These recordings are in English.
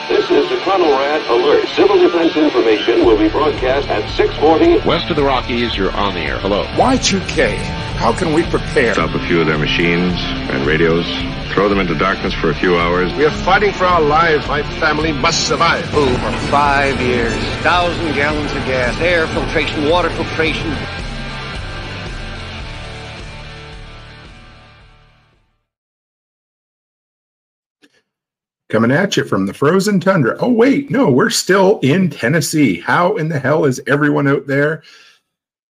This is the Conrad Alert. Civil defense information will be broadcast at 6:40. West of the Rockies, you're on the air. Hello. Y2K, how can we prepare? Stop a few of their machines and radios. Throw them into darkness for a few hours. We are fighting for our lives. My family must survive. For 5 years, 1,000 gallons of gas, air filtration, water filtration. Coming at you from the frozen tundra. Oh, wait, no, we're still in Tennessee. How in the hell is everyone out there?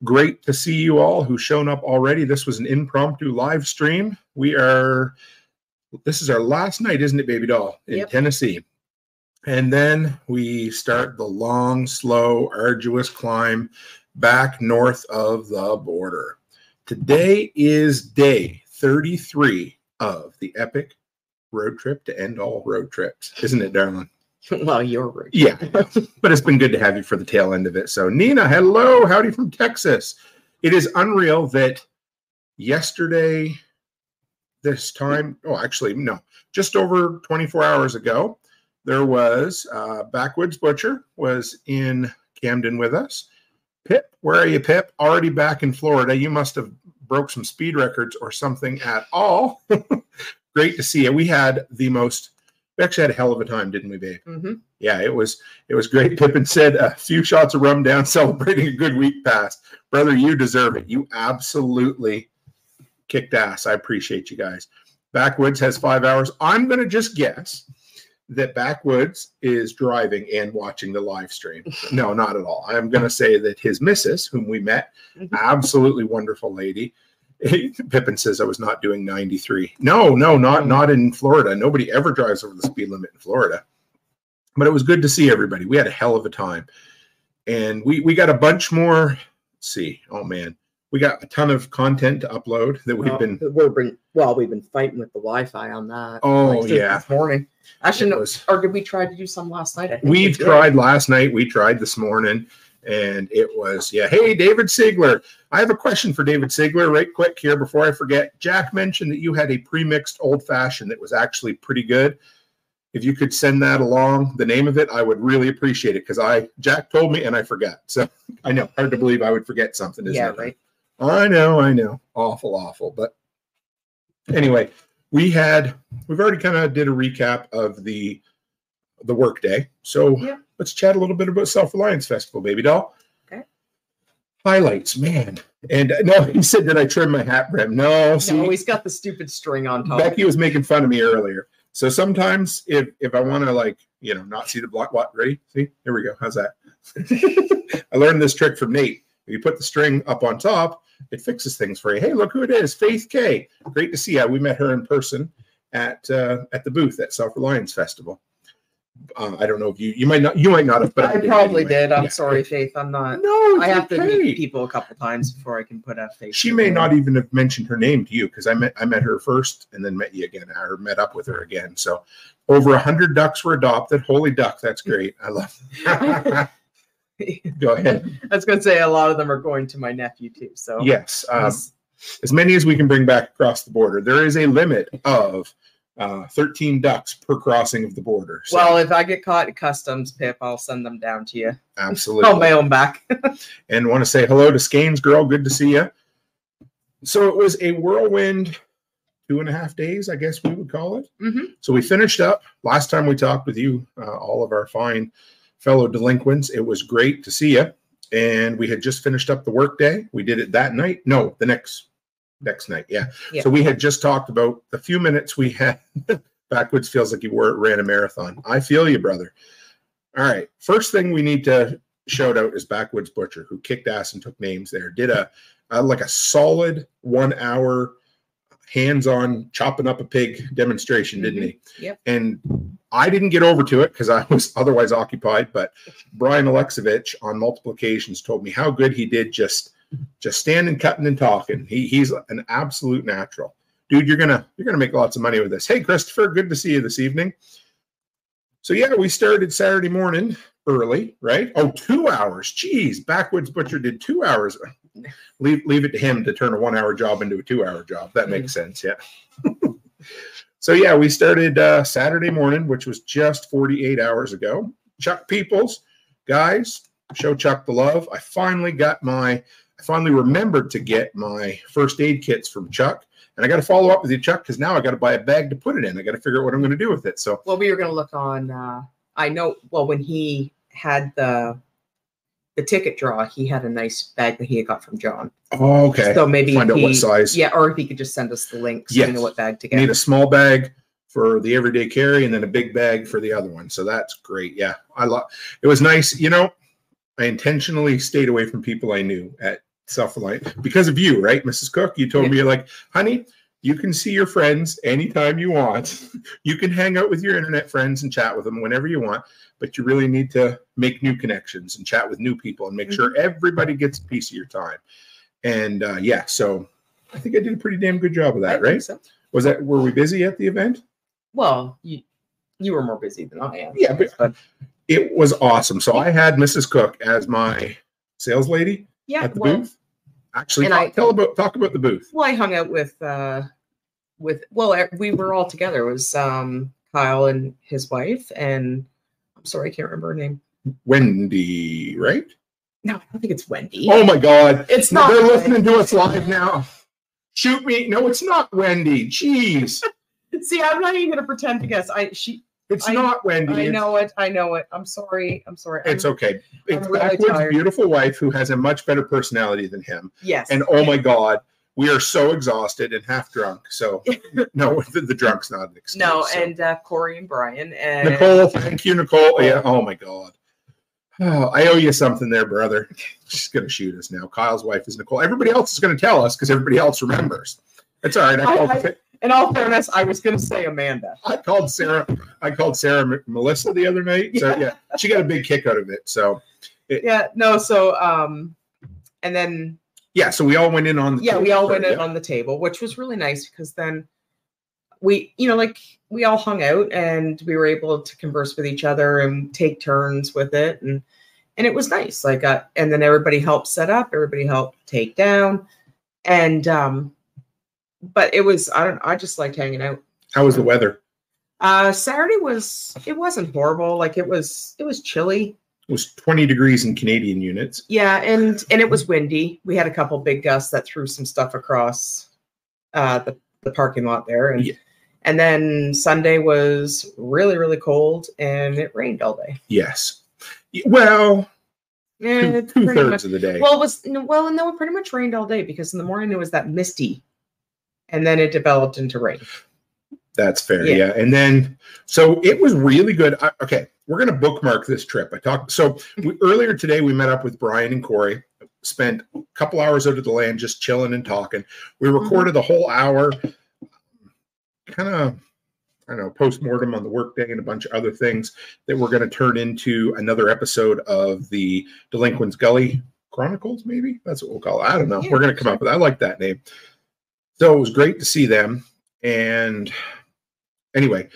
Great to see you all who've shown up already. This was an impromptu live stream. This is our last night, isn't it, baby doll, in Tennessee. And then we start the long, slow, arduous climb back north of the border. Today is day 33 of the epic road trip to end all road trips, isn't it, darling? Well, your road trip. Yeah, but it's been good to have you for the tail end of it. So, Nina, hello, howdy from Texas. It is unreal that yesterday, this time, just over 24 hours ago, there was Backwoods Butcher was in Camden with us. Pip, where are you, Pip? Already back in Florida. You must have broke some speed records or something at all. Great to see you. We actually had a hell of a time, didn't we, babe? Mm-hmm. Yeah, it was great. Pippin said a few shots of rum down, celebrating a good week past. Brother, you deserve it. You absolutely kicked ass. I appreciate you guys. Backwoods has 5 hours. I'm going to just guess that Backwoods is driving and watching the live stream. No, not at all. I'm going to say that his missus, whom we met, absolutely wonderful lady. Pippin says I was not doing 93. No, not in Florida. Nobody ever drives over the speed limit in Florida. But it was good to see everybody. We had a hell of a time. And we got a bunch more. Let's see. Oh, man. We got a ton of content to upload that we've been fighting with the Wi-Fi on that. Oh, yeah. This morning. Actually, or did we try to do some last night? We've tried last night. We tried this morning. And it was, hey, David Siegler. I have a question for David Siegler right quick here before I forget. Jack mentioned that you had a pre-mixed old-fashioned that was actually pretty good. If you could send that along, the name of it, I would really appreciate it because Jack told me and I forgot. So I know, hard to believe I would forget something, isn't it? Right. I know. Awful. But anyway, we've already kind of did a recap of the work day. So let's chat a little bit about Self-Reliance Festival, baby doll. Okay. Highlights, man. And no, he said that I trimmed my hat brim. No, he's got the stupid string on top. Becky was making fun of me earlier. So sometimes if I want to not see the block, ready? See, here we go. How's that? I learned this trick from Nate. If you put the string up on top, it fixes things for you. Hey, look who it is, Faith K. Great to see you. We met her in person at the booth at Self-Reliance Festival. I don't know if you might not have, but I probably did. I'm sorry, Faith. I'm not. No, I have to meet people a couple times before I can put a face. She may not even have mentioned her name to you because I met her first and then met you again, or met up with her again. So over 100 ducks were adopted. Holy duck, that's great. I love that. Go ahead. I was going to say a lot of them are going to my nephew too. So yes, as many as we can bring back across the border. There is a limit of 13 ducks per crossing of the border. So. Well, if I get caught at customs, Pip, I'll send them down to you. Absolutely. On my own back. And want to say hello to Skane's girl. Good to see you. So it was a whirlwind 2.5 days, I guess we would call it. Mm-hmm. So we finished up. Last time we talked with you, all of our fine fellow delinquents, it was great to see you. And we had just finished up the work day. We did it that night. No, the next night. Yeah. So we had just talked about the few minutes we had. Backwoods feels like you ran a marathon. I feel you, brother. All right. First thing we need to shout out is Backwoods Butcher, who kicked ass and took names there. Did a solid 1 hour hands-on chopping up a pig demonstration, didn't he? Yep. And I didn't get over to it because I was otherwise occupied, but Brian Alexevich on multiple occasions told me how good he did just standing, cutting, and talking. He's an absolute natural. Dude, you're gonna make lots of money with this. Hey, Christopher, good to see you this evening. So yeah, we started Saturday morning early, right? Oh, 2 hours. Jeez, Backwoods Butcher did 2 hours. leave it to him to turn a 1 hour job into a 2 hour job. That makes sense. Yeah. So yeah, we started Saturday morning, which was just 48 hours ago. Chuck Peoples, guys, show Chuck the love. I finally remembered to get my first aid kits from Chuck. And I got to follow up with you, Chuck, because now I got to buy a bag to put it in. I got to figure out what I'm going to do with it. So, well, we were going to look on. I know. Well, when he had the ticket draw, he had a nice bag that he had got from John. Oh, okay. So maybe find out what size. Yeah, or if he could just send us the link so we know what bag to get. Need a small bag for the everyday carry, and then a big bag for the other one. So that's great. Yeah, it was nice. You know, I intentionally stayed away from people I knew at Self-Reliant because of you, right, Mrs. Cook? You told me, you're like, honey, you can see your friends anytime you want. You can hang out with your internet friends and chat with them whenever you want, but you really need to make new connections and chat with new people and make sure everybody gets a piece of your time. And yeah, so I think I did a pretty damn good job of that, right? So. Were we busy at the event? Well, you were more busy than I am. Yeah, but it was awesome. So I had Mrs. Cook as my sales lady at the booth. Actually, talk about the booth. Well, I hung out with we were all together. It was Kyle and his wife, and I'm sorry, I can't remember her name. Wendy, right? No, I don't think it's Wendy. Oh my God. It's not. They're listening to us live now. Shoot me. No, it's not Wendy. Jeez. See, I'm not even going to pretend to guess. It's not Wendy. I know it. I'm sorry. It's okay. It's really Backwood's tired. beautiful wife who has a much better personality than him. Yes. And oh my God, we are so exhausted and half drunk. So no, the drunk's not an excuse. No, so. And Corey and Brian and Nicole. Thank you, Nicole. Yeah. Oh my God. Oh, I owe you something there, brother. She's going to shoot us now. Kyle's wife is Nicole. Everybody else is going to tell us because everybody else remembers. It's all right. In all fairness, I was going to say Amanda. I called Sarah Melissa the other night. So yeah, she got a big kick out of it. So and then so we all went in on the table. We all went in on the table, which was really nice because then we all hung out and we were able to converse with each other and take turns with it, and it was nice. And then everybody helped set up, everybody helped take down, and but it was I just liked hanging out. How was the weather? Saturday wasn't horrible. Like it was chilly. It was 20 degrees in Canadian units. Yeah, and it was windy. We had a couple big gusts that threw some stuff across the parking lot there, and then Sunday was really, really cold and it rained all day. Yes. Well, two-thirds of the day. Well, it pretty much rained all day because in the morning it was that misty. And then it developed into rain. That's fair. Yeah. And then, so it was really good. Okay. We're going to bookmark this trip. Earlier today, we met up with Brian and Corey, spent a couple hours out of the land, just chilling and talking. We recorded the whole hour, kind of, I don't know, post-mortem on the workday and a bunch of other things that we're going to turn into another episode of the Delinquents Gully Chronicles, maybe? That's what we'll call it. I don't know. We're going to come up with I like that name. So it was great to see them. And anyway,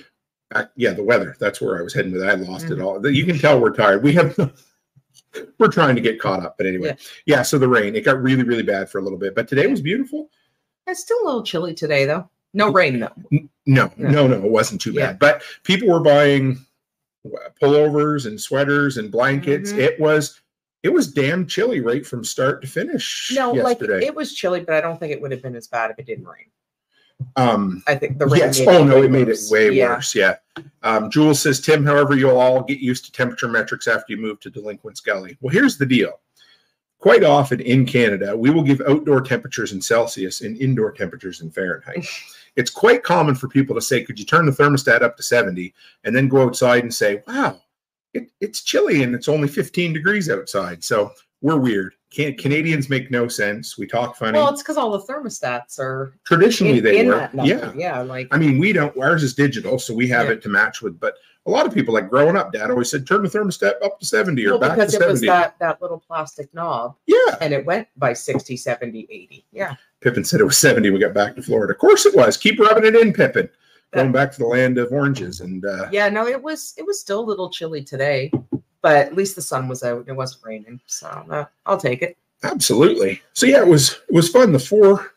the weather, that's where I was heading with. I lost it all. You can tell we're tired. We're trying to get caught up. But anyway, so the rain, it got really, really bad for a little bit. But today was beautiful. It's still a little chilly today, though. No rain, though. No, it wasn't too bad. But people were buying pullovers and sweaters and blankets. It was damn chilly right from start to finish. No, yesterday. It was chilly, but I don't think it would have been as bad if it didn't rain. I think the rain. Yes. It made it way worse. Yeah. Jules says, Tim, however, you'll all get used to temperature metrics after you move to Delinquents Gully. Well, here's the deal. Quite often in Canada, we will give outdoor temperatures in Celsius and indoor temperatures in Fahrenheit. It's quite common for people to say, could you turn the thermostat up to 70 and then go outside and say, wow, it's chilly and it's only 15 degrees outside. So we're weird. Canadians make no sense. We talk funny. Well, it's because all the thermostats are traditionally they were. Yeah. We don't. Ours is digital, so we have it to match with. But a lot of people, like growing up, Dad always said, turn the thermostat up to 70 or back to 70. Because it was that little plastic knob. Yeah. And it went by 60, 70, 80. Yeah. Pippin said it was 70. We got back to Florida. Of course it was. Keep rubbing it in, Pippin. Going back to the land of oranges and. It was still a little chilly today. But at least the sun was out. It wasn't raining. So I'll take it. Absolutely. So yeah, it was fun. The four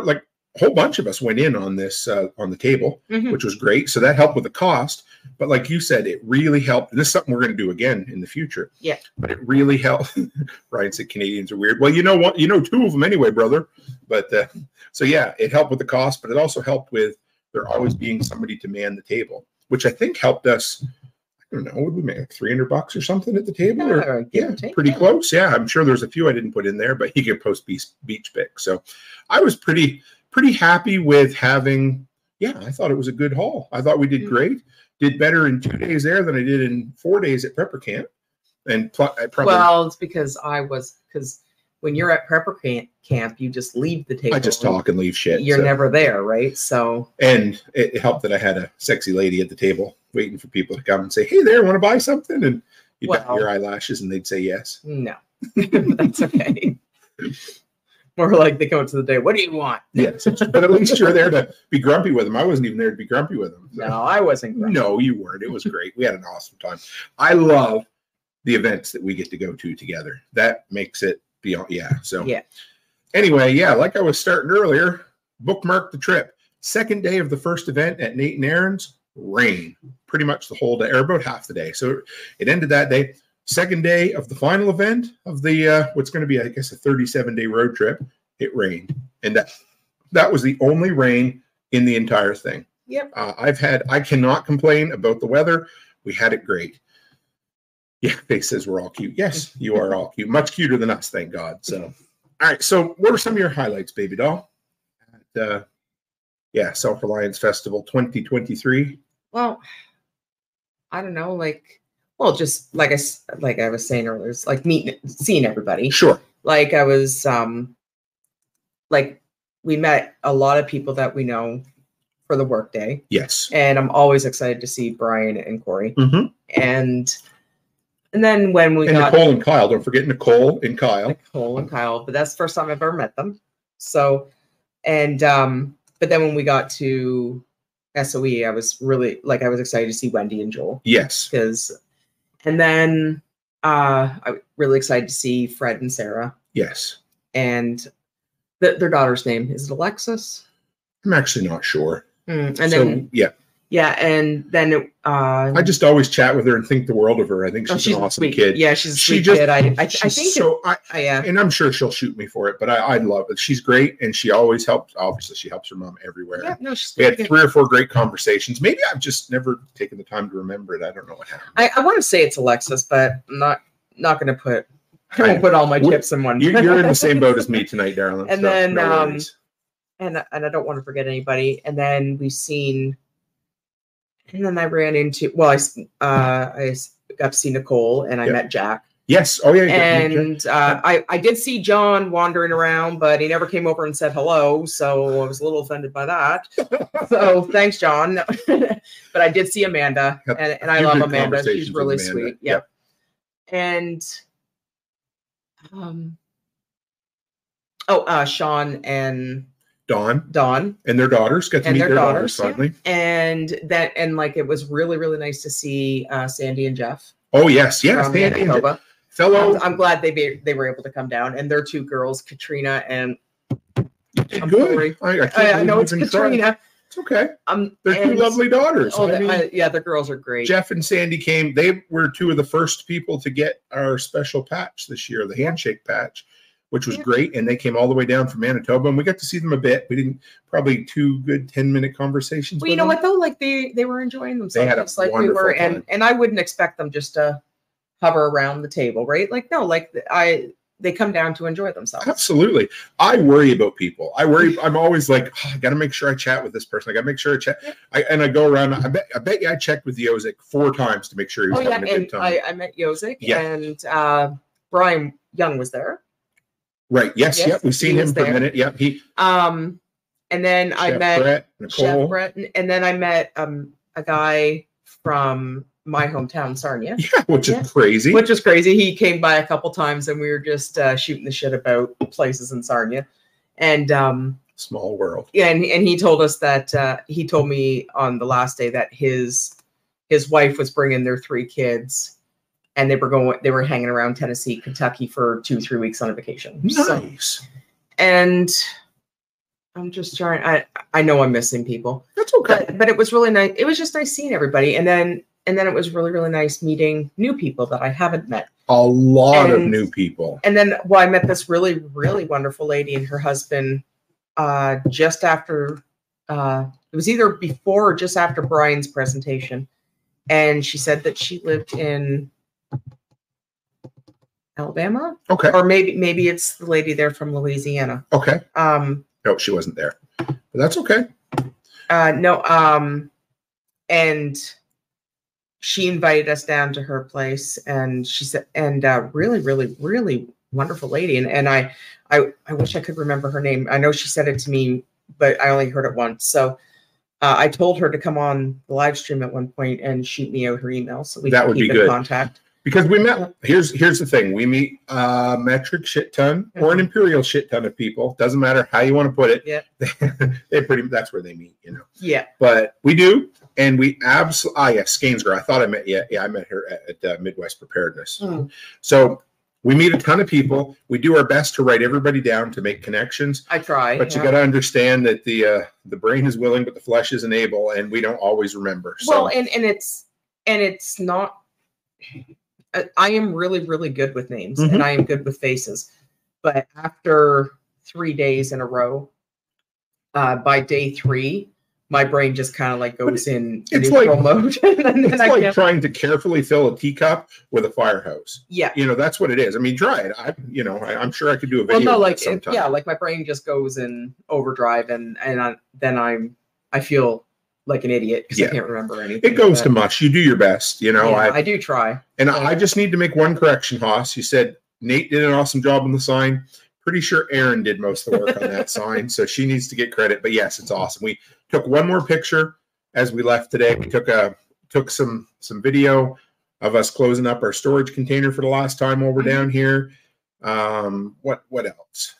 like a whole bunch of us went in on this on the table, which was great. So that helped with the cost. But like you said, it really helped. And this is something we're going to do again in the future. Yeah. But it really helped. Brian said Canadians are weird. Well, you know what? You know two of them anyway, brother. But so yeah, it helped with the cost, but it also helped with there always being somebody to man the table, which I think helped us. I don't know, would we make like $300 or something at the table? Or, yeah, pretty close. Yeah, I'm sure there's a few I didn't put in there, but he could post beach pics. So I was pretty happy with having. Yeah, I thought it was a good haul. I thought we did great. Did better in 2 days there than I did in 4 days at prepper camp. And I probably it's because when you're at prepper camp, you just leave the table. I just talk and leave shit. You're never there, right? So and it helped that I had a sexy lady at the table waiting for people to come and say, "Hey there, want to buy something?" And you bat your eyelashes and they'd say yes. No, but that's okay. More like they go to the day. What do you want? Yes, but at least you're there to be grumpy with them. I wasn't even there to be grumpy with them. So. No, I wasn't grumpy. No, you weren't. It was great. We had an awesome time. I love the events that we get to go to together. That makes it beyond. Yeah. So yeah. Anyway, yeah, like I was starting earlier, bookmark the trip. Second day of the first event at Nate and Aaron's, rain pretty much the whole day, or about half the day. So it ended that day. Second day of the final event of the what's going to be, I guess, a 37-day road trip. It rained, and that was the only rain in the entire thing. Yep. I cannot complain about the weather. We had it great. Yeah, Faith says we're all cute. Yes, you are all cute. Much cuter than us, thank God. So, all right. So, what were some of your highlights, baby doll? At, Self-Reliance Festival 2023. Well, I don't know, just like I was saying earlier, it's like seeing everybody. Sure. Like I was, we met a lot of people that we know for the workday. Yes. And I'm always excited to see Brian and Corey. Mm-hmm. And then when we got Nicole and Kyle, don't forget Nicole and Kyle. But that's the first time I've ever met them. So, and but then when we got to SOE, I was excited to see Wendy and Joel. Yes. And then I was really excited to see Fred and Sarah. Yes. And their daughter's name, is it Alexis? I'm actually not sure. And then and then I just always chat with her and think the world of her. I think she's an awesome sweet kid. Yeah, she's a sweet kid. I think so. And I'm sure she'll shoot me for it, but I love it. She's great, and she always helps. Obviously, she helps her mom everywhere. Yeah, no, we had 3 or 4 great conversations. Maybe I've just never taken the time to remember it. I don't know what happened. I want to say it's Alexis, but I'm not going to put. I won't put all my chips in one. You're in the same boat as me tonight, darling. And then and I don't want to forget anybody. And then I ran into, I got to see Nicole and I met Jack. Yes. Oh, yeah. And I did see John wandering around, but he never came over and said hello. So I was a little offended by that. So thanks, John. But I did see Amanda, and I love Amanda. She's really sweet. Yep. And Sean and Dawn and their daughters got to meet their daughters finally. And it was really, really nice to see Sandy and Jeff. Oh yes, Sandy and fellow. I'm glad they were able to come down, and their 2 girls, Katrina and good. I know it's Katrina. It's okay. They're 2 lovely daughters. The girls are great. Jeff and Sandy came. They were 2 of the first people to get our special patch this year, the handshake patch, which was great. And they came all the way down from Manitoba, and we got to see them a bit. We didn't probably 2 good 10-minute conversations. Well, you know what though? Like they were enjoying themselves. They had a wonderful time. And I wouldn't expect them just to hover around the table, right? Like no, they come down to enjoy themselves. Absolutely. I worry about people. I'm always like, I got to make sure I chat with this person. I got to make sure I chat. I go around. I bet you I checked with Yosick 4 times to make sure he was having a good time. I met Yosick and Brian Young was there. Right. Yes. Yep. We've seen him for a minute. Yep. And then I met Chef Brett, and then I met a guy from my hometown, Sarnia. Yeah, which is crazy. Which is crazy. He came by a couple times, and we were just shooting the shit about places in Sarnia, and small world. Yeah, and he told us that he told me on the last day that his wife was bringing their 3 kids, and they were hanging around Tennessee, Kentucky for 2-3 weeks on a vacation. Nice. And I'm just trying. I know I'm missing people. That's okay. But it was really nice. It was just nice seeing everybody, and then it was really, really nice meeting new people that I haven't met. A lot of new people. And then, well, I met this really, really wonderful lady and her husband just after. It was either before or just after Brian's presentation, and she said that she lived in Alabama. Okay. Or maybe it's the lady there from Louisiana. Okay. No, she wasn't there. But that's okay. No. And she invited us down to her place, and she said, and really, really, really wonderful lady. And I wish I could remember her name. I know she said it to me, but I only heard it once. So I told her to come on the live stream at one point and shoot me out her email so we can keep in contact. Because we met, here's the thing. We meet a metric shit ton or an imperial shit ton of people. Doesn't matter how you want to put it. Yeah. That's where they meet, you know. Yeah. But we do. And we absolutely, Skainsgar. I thought I met, I met her at Midwest Preparedness. So we meet a ton of people. We do our best to write everybody down to make connections. I try. But you got to understand that the brain is willing, but the flesh isn't able, and we don't always remember. So. Well, and it's not. I am really, really good with names, and I am good with faces. But after 3 days in a row, by day 3, my brain just kind of like goes in neutral mode. It's like trying to carefully fill a teacup with a fire hose. Yeah. You know, that's what it is. I mean, try it. I'm sure I could do a video. Well, no, like my brain just goes in overdrive, and then I feel like an idiot because I can't remember anything. It goes to mush. You do your best, you know. I do try. And I just need to make one correction, Haas. You said Nate did an awesome job on the sign. Pretty sure Erin did most of the work on that sign, so she needs to get credit. But yes, it's awesome. We took one more picture as we left today. We took some video of us closing up our storage container for the last time while we're down here. What else?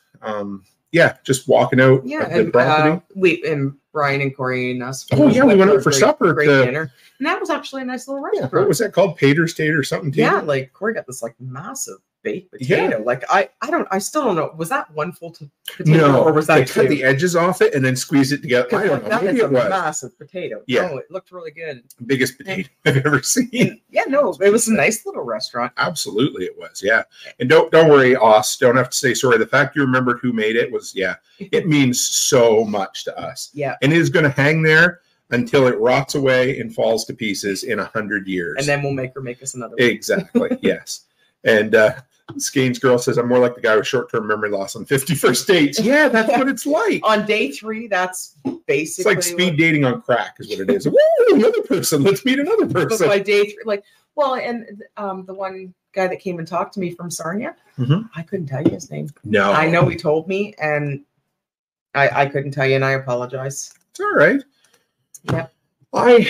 Just walking out of the property. And Brian and Corey and us. Oh yeah, we went out for supper. Great dinner. And that was actually a nice little restaurant. What was that called? Pater's State or something? Too? Yeah, like Corey got this like massive baked potato. Yeah. Like I still don't know. Was that one full potato? No, or was that cut the edges off it and then squeeze it together? I don't know. Maybe it was a massive potato. Yeah, no, it looked really good. Biggest potato I've ever seen. Yeah, no, it was a nice little restaurant. Absolutely, it was. Yeah, and don't worry, Oss. Don't have to say sorry. The fact you remembered who made it was it means so much to us. Yeah, and it is going to hang there until it rots away and falls to pieces in 100 years. And then we'll make her make us another one. Exactly. Yes. And Skane's girl says, I'm more like the guy with short-term memory loss on 51st dates. Yeah, that's what it's like. On day 3, that's basically... It's like speed dating on crack is what it is. Woo, another person. Let's meet another person. But by day 3, and the one guy that came and talked to me from Sarnia, I couldn't tell you his name. No. I know he told me, and I couldn't tell you, and I apologize. It's all right. Yep. I'm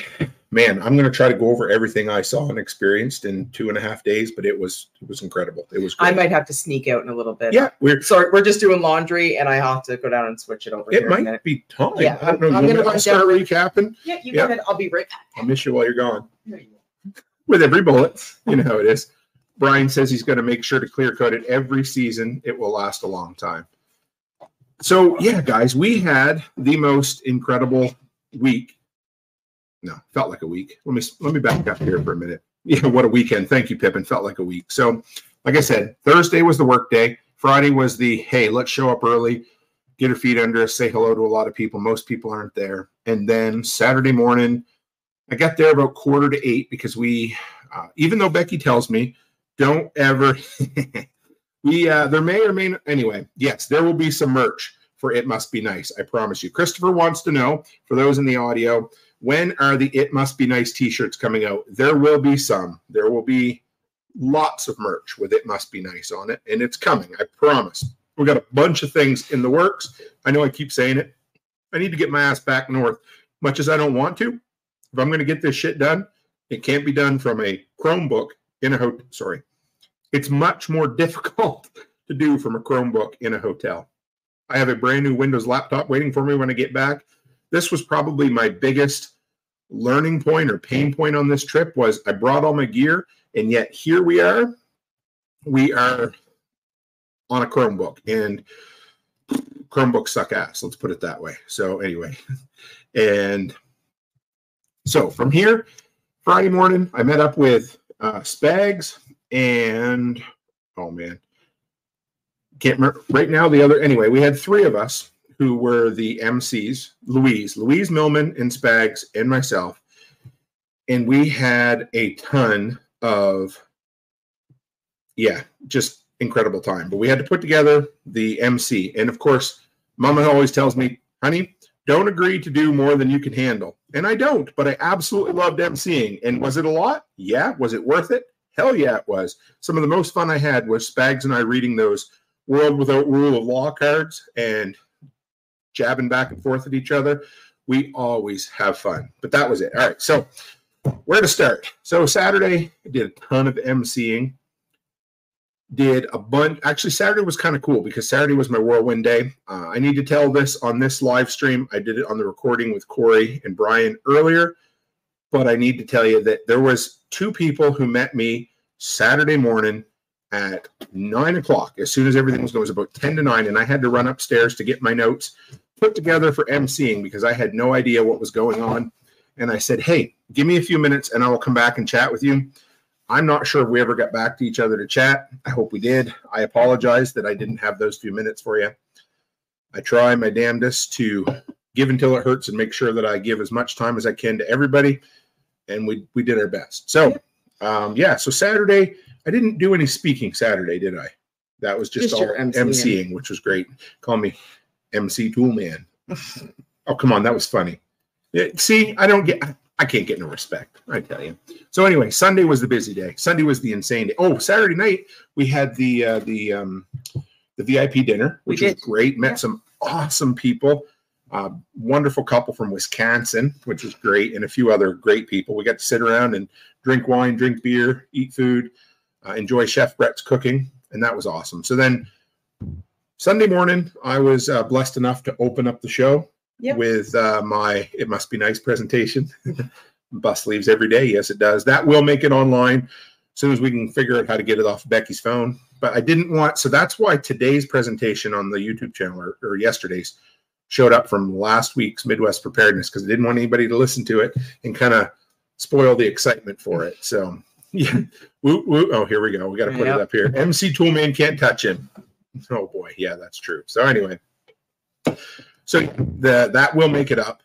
going to try to go over everything I saw and experienced in 2.5 days, but it was incredible. It was great. I might have to sneak out in a little bit. Yeah. We're just doing laundry, and I have to go down and switch it over. It might be time. Yeah. I don't know. I'm going to start recapping. Yeah, you go ahead. I'll be right back. I'll miss you while you're gone. With every bullet. You know how it is. Brian says he's going to make sure to clear coat it every season. It will last a long time. So, yeah, guys, we had the most incredible week. No, felt like a week. Let me back up here for a minute. Yeah, what a weekend. Thank you, Pippin. Felt like a week. So, like I said, Thursday was the work day. Friday was the, hey, let's show up early, get our feet under us, say hello to a lot of people. Most people aren't there. And then Saturday morning, I got there about 7:45 because we, even though Becky tells me, don't ever, there may or may not, anyway, yes, there will be some merch for It Must Be Nice. I promise you. Christopher wants to know, for those in the audio, when are the It Must Be Nice t-shirts coming out? There will be some. There will be lots of merch with It Must Be Nice on it, and it's coming. I promise. We've got a bunch of things in the works. I know I keep saying it. I need to get my ass back north. Much as I don't want to, if I'm going to get this shit done, it can't be done from a Chromebook in a hotel. Sorry. It's much more difficult to do from a Chromebook in a hotel. I have a brand new Windows laptop waiting for me when I get back. This was probably my biggest learning point or pain point on this trip was I brought all my gear And yet here we are on a Chromebook, and Chromebooks suck ass. Let's put it that way. So anyway, and so from here, Friday morning, I met up with Spags and, oh man, can't remember right now the other. Anyway, we had three of us who were the MCs, Louise Millman and Spags and myself. And we had a ton of, just incredible time. But we had to put together the MC. And of course, Mama always tells me, honey, don't agree to do more than you can handle. And I don't, but I absolutely loved MCing. And was it a lot? Yeah. Was it worth it? Hell yeah, it was. Some of the most fun I had was Spags and I reading those World Without Rule of Law cards and jabbing back and forth at each other. We always have fun. But that was it. All right. So where to start? So Saturday, I did a ton of MCing. Did a bunch. Actually, Saturday was kind of cool because Saturday was my whirlwind day. I need to tell this on this live stream. I did it on the recording with Corey and Brian earlier, but I need to tell you that there was two people who met me Saturday morning at 9 o'clock. As soon as everything was going, it was about 10 to 9, and I had to run upstairs to get my notes put together for MCing because I had no idea what was going on. And I said, hey, give me a few minutes and I will come back and chat with you. I'm not sure if we ever got back to each other to chat. I hope we did. I apologize that I didn't have those few minutes for you. I try my damnedest to give until it hurts and make sure that I give as much time as I can to everybody. And we did our best. So, so Saturday, I didn't do any speaking Saturday, did I? That was just all MCing, which was great. Call me MC Toolman. Oh, come on. That was funny. See, I can't get no respect, I tell you. So anyway, Sunday was the busy day. Sunday was the insane day. Oh, Saturday night we had the VIP dinner, which was great. Met some awesome people. Wonderful couple from Wisconsin, which was great, and a few other great people. We got to sit around and drink wine, drink beer, eat food, enjoy Chef Brett's cooking, and that was awesome. So then Sunday morning, I was blessed enough to open up the show. Yep. With my It Must Be Nice presentation. Bus leaves every day. Yes, it does. That will make it online as soon as we can figure out how to get it off Becky's phone. But I didn't want, so that's why today's presentation on the YouTube channel or yesterday's showed up from last week's Midwest Preparedness because I didn't want anybody to listen to it and kind of spoil the excitement for it. So, yeah. Oh, here we go. We got to put it up here. MC Toolman can't touch him. Oh, boy. Yeah, that's true. So, anyway. So that will make it up.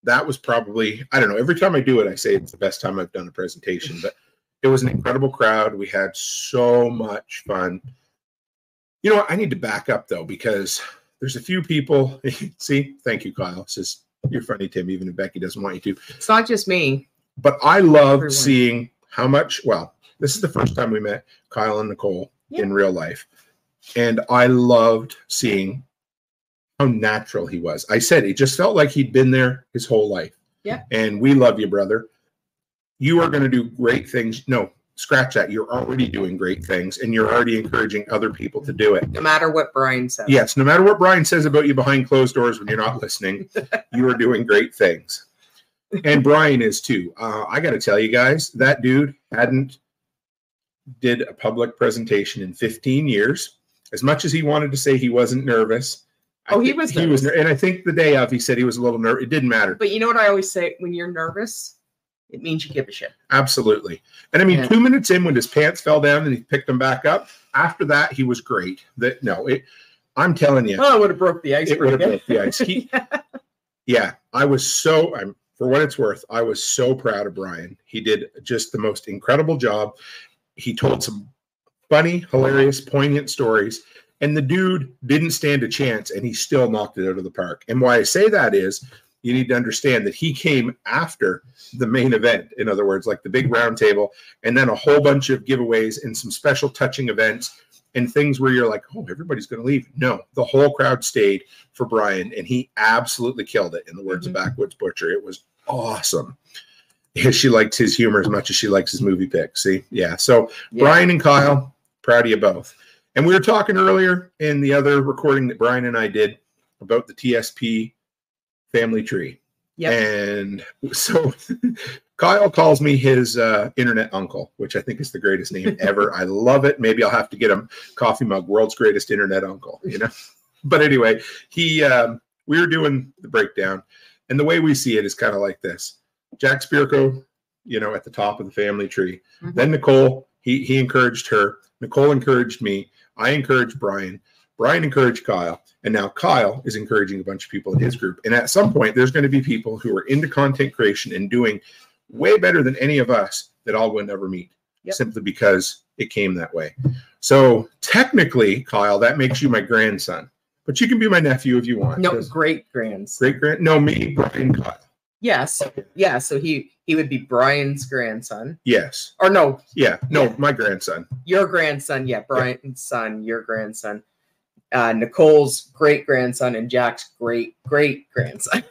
That was probably, I don't know, every time I do it, I say it's the best time I've done a presentation, but it was an incredible crowd. We had so much fun. You know what? I need to back up, though, because there's a few people. See, thank you, Kyle. It says, you're funny, Tim, even if Becky doesn't want you to. It's not just me. But I love seeing how much, well, this is the first time we met Kyle and Nicole in real life. And I loved seeing how natural he was. I said, it just felt like he'd been there his whole life. Yeah. And we love you, brother. You are going to do great things. No, scratch that. You're already doing great things, and you're already encouraging other people to do it. No matter what Brian says. Yes, no matter what Brian says about you behind closed doors when you're not listening, you are doing great things. And Brian is too. I got to tell you guys, that dude hadn't did a public presentation in 15 years. As much as he wanted to say he wasn't nervous, he was nervous. And I think the day of, he said he was a little nervous. It didn't matter. But you know what I always say? When you're nervous, it means you give a shit. Absolutely. And I mean, 2 minutes in when his pants fell down and he picked them back up, after that, he was great. I'm telling you. Oh, it would have broke the ice. It would have broke the ice. I was for what it's worth, I was so proud of Brian. He did just the most incredible job. He told some funny, hilarious, poignant stories. And the dude didn't stand a chance, and he still knocked it out of the park. And why I say that is you need to understand that he came after the main event. In other words, like the big round table, and then a whole bunch of giveaways and some special touching events and things where you're like, oh, everybody's going to leave. No, the whole crowd stayed for Brian, and he absolutely killed it, in the words of Backwoods Butcher. It was awesome. She liked his humor as much as she likes his movie picks. See? Yeah. So Brian and Kyle, proud of you both. And we were talking earlier in the other recording that Brian and I did about the TSP family tree. Yep. And so Kyle calls me his internet uncle, which I think is the greatest name ever. I love it. Maybe I'll have to get him coffee mug, world's greatest internet uncle, you know. But anyway, we were doing the breakdown, and the way we see it is kind of like this. Jack Spirko, you know, at the top of the family tree. Mm-hmm. Then Nicole, he encouraged her. Nicole encouraged me. I encouraged Brian. Brian encouraged Kyle. And now Kyle is encouraging a bunch of people in his group. And at some point, there's going to be people who are into content creation and doing way better than any of us that all would never meet, simply because it came that way. So technically, Kyle, that makes you my grandson. But you can be my nephew if you want. No, great-grandson. Great-grand? No, me, Brian, Kyle. Yes. Yeah, so he would be Brian's grandson. Yes. Or no. Yeah, no, my grandson. Your grandson, Brian's son, your grandson. Nicole's great-grandson and Jack's great-great-grandson.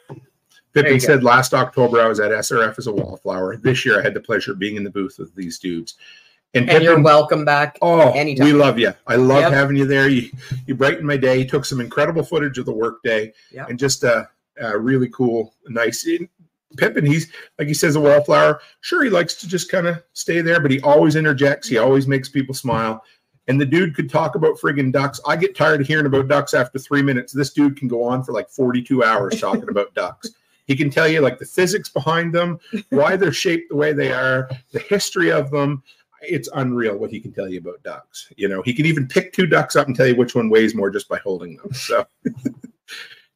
Pippin said, last October I was at SRF as a wallflower. This year I had the pleasure of being in the booth with these dudes. And Pippin, you're welcome back. Oh, anytime. We love you. I love having you there. You brightened my day. Took some incredible footage of the workday, and just a really cool, nice. Pippin, he's like he says, a wallflower. Sure, he likes to just kind of stay there, but he always interjects. He always makes people smile. And the dude could talk about friggin' ducks. I get tired of hearing about ducks after 3 minutes. This dude can go on for like 42 hours talking about ducks. He can tell you like the physics behind them, why they're shaped the way they are, the history of them. It's unreal what he can tell you about ducks. You know, he can even pick two ducks up and tell you which one weighs more just by holding them. So,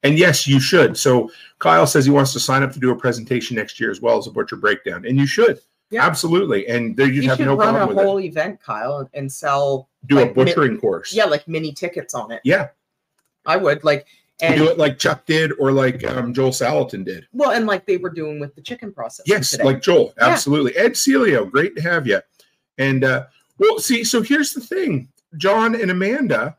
and yes, you should. So Kyle says he wants to sign up to do a presentation next year as well as a butcher breakdown, and you should. Yeah. Absolutely. And there you have no problem with it. You should run a whole event, Kyle, and sell. Do a butchering course. Yeah, like mini tickets on it. Yeah. I would and do it like Chuck did or like Joel Salatin did. Well, and like they were doing with the chicken process. Yes, today. Like Joel. Absolutely. Ed Celio, great to have you. And well, see, so here's the thing. John and Amanda,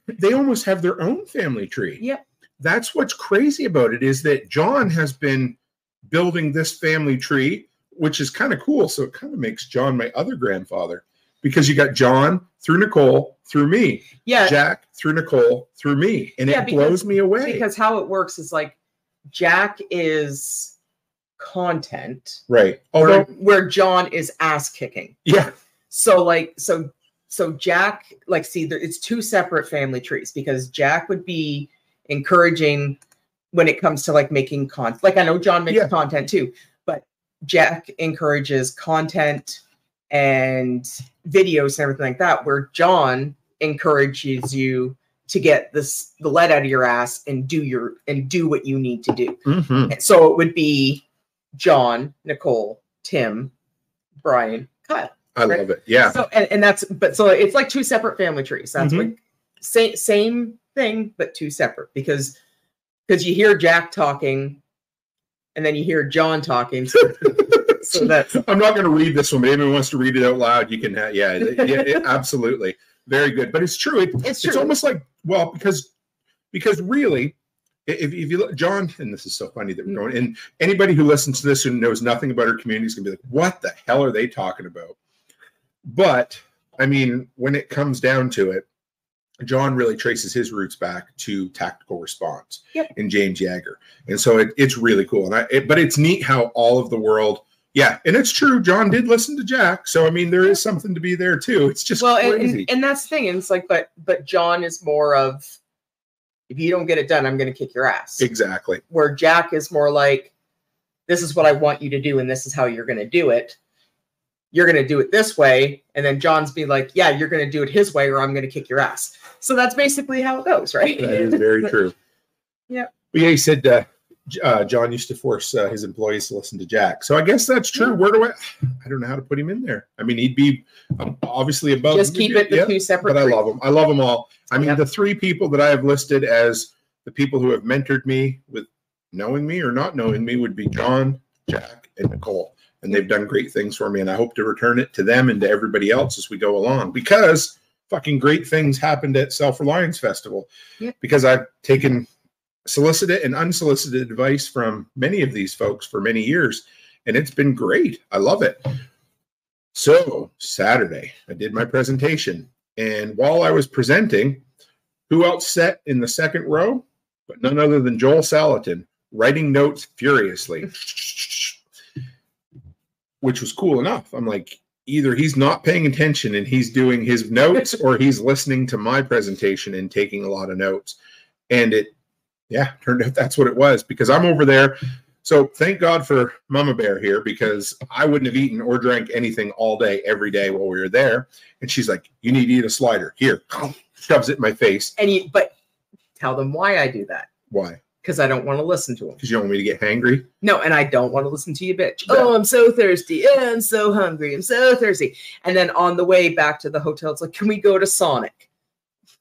they almost have their own family tree. Yep. That's what's crazy about it is that John has been building this family tree, which is kind of cool. So it kind of makes John my other grandfather because you got John through Nicole through me. Yeah. Jack through Nicole through me. And it blows me away. Because how it works is like Jack is content. Right. Although where John is ass kicking. Yeah. So so Jack, it's two separate family trees because Jack would be encouraging when it comes to like making content. Like I know John makes content too, but Jack encourages content and videos and everything like that, where John encourages you to get the lead out of your ass and do what you need to do. Mm-hmm. And so it would be John, Nicole, Tim, Brian, Kyle. I love it. Yeah. So so it's like two separate family trees. That's what same thing, but two separate because you hear Jack talking and then you hear John talking. So that's I'm not going to read this one, but anyone wants to read it out loud, you can have, absolutely. Very good. But it's true. It's almost like, well, because really, if you look, John, and this is so funny that we're going, and anybody who listens to this and knows nothing about our community is going to be like, what the hell are they talking about? But I mean, when it comes down to it, John really traces his roots back to tactical response and James Yeager. And so it's really cool. But it's neat how all of the world, and it's true. John did listen to Jack. So, I mean, there is something to be there too. It's just crazy. And that's the thing. And it's like, but John is more of, if you don't get it done, I'm going to kick your ass. Exactly. Where Jack is more like, this is what I want you to do. And this is how you're going to do it. You're going to do it this way. And then John's be like, yeah, you're going to do it his way or I'm going to kick your ass. So that's basically how it goes, right? That is very true. Yeah. But he said John used to force his employees to listen to Jack. So I guess that's true. Where do I don't know how to put him in there. I mean, he'd be obviously above. Just keep it the two separate. But I love them. I love them all. I mean, the three people that I have listed as the people who have mentored me with knowing me or not knowing me would be John, Jack, and Nicole. And they've done great things for me. And I hope to return it to them and to everybody else as we go along, because fucking great things happened at Self-Reliance Festival. Because I've taken solicited and unsolicited advice from many of these folks for many years. And it's been great. I love it. So Saturday, I did my presentation. And while I was presenting, who else sat in the second row? But none other than Joel Salatin, writing notes furiously. which was cool enough. I'm like, either he's not paying attention and he's doing his notes or he's listening to my presentation and taking a lot of notes. And it, yeah, turned out that's what it was, because I'm over there. So thank God for Mama Bear here, because I wouldn't have eaten or drank anything all day, every day while we were there. And she's like, you need to eat a slider. Here, shoves it in my face. But tell them why I do that. Why? Because I don't want to listen to them. Because you don't want me to get hangry? No, and I don't want to listen to you, bitch. Yeah. Oh, I'm so thirsty. Oh, I'm so hungry. I'm so thirsty. And then on the way back to the hotel, it's like, can we go to Sonic?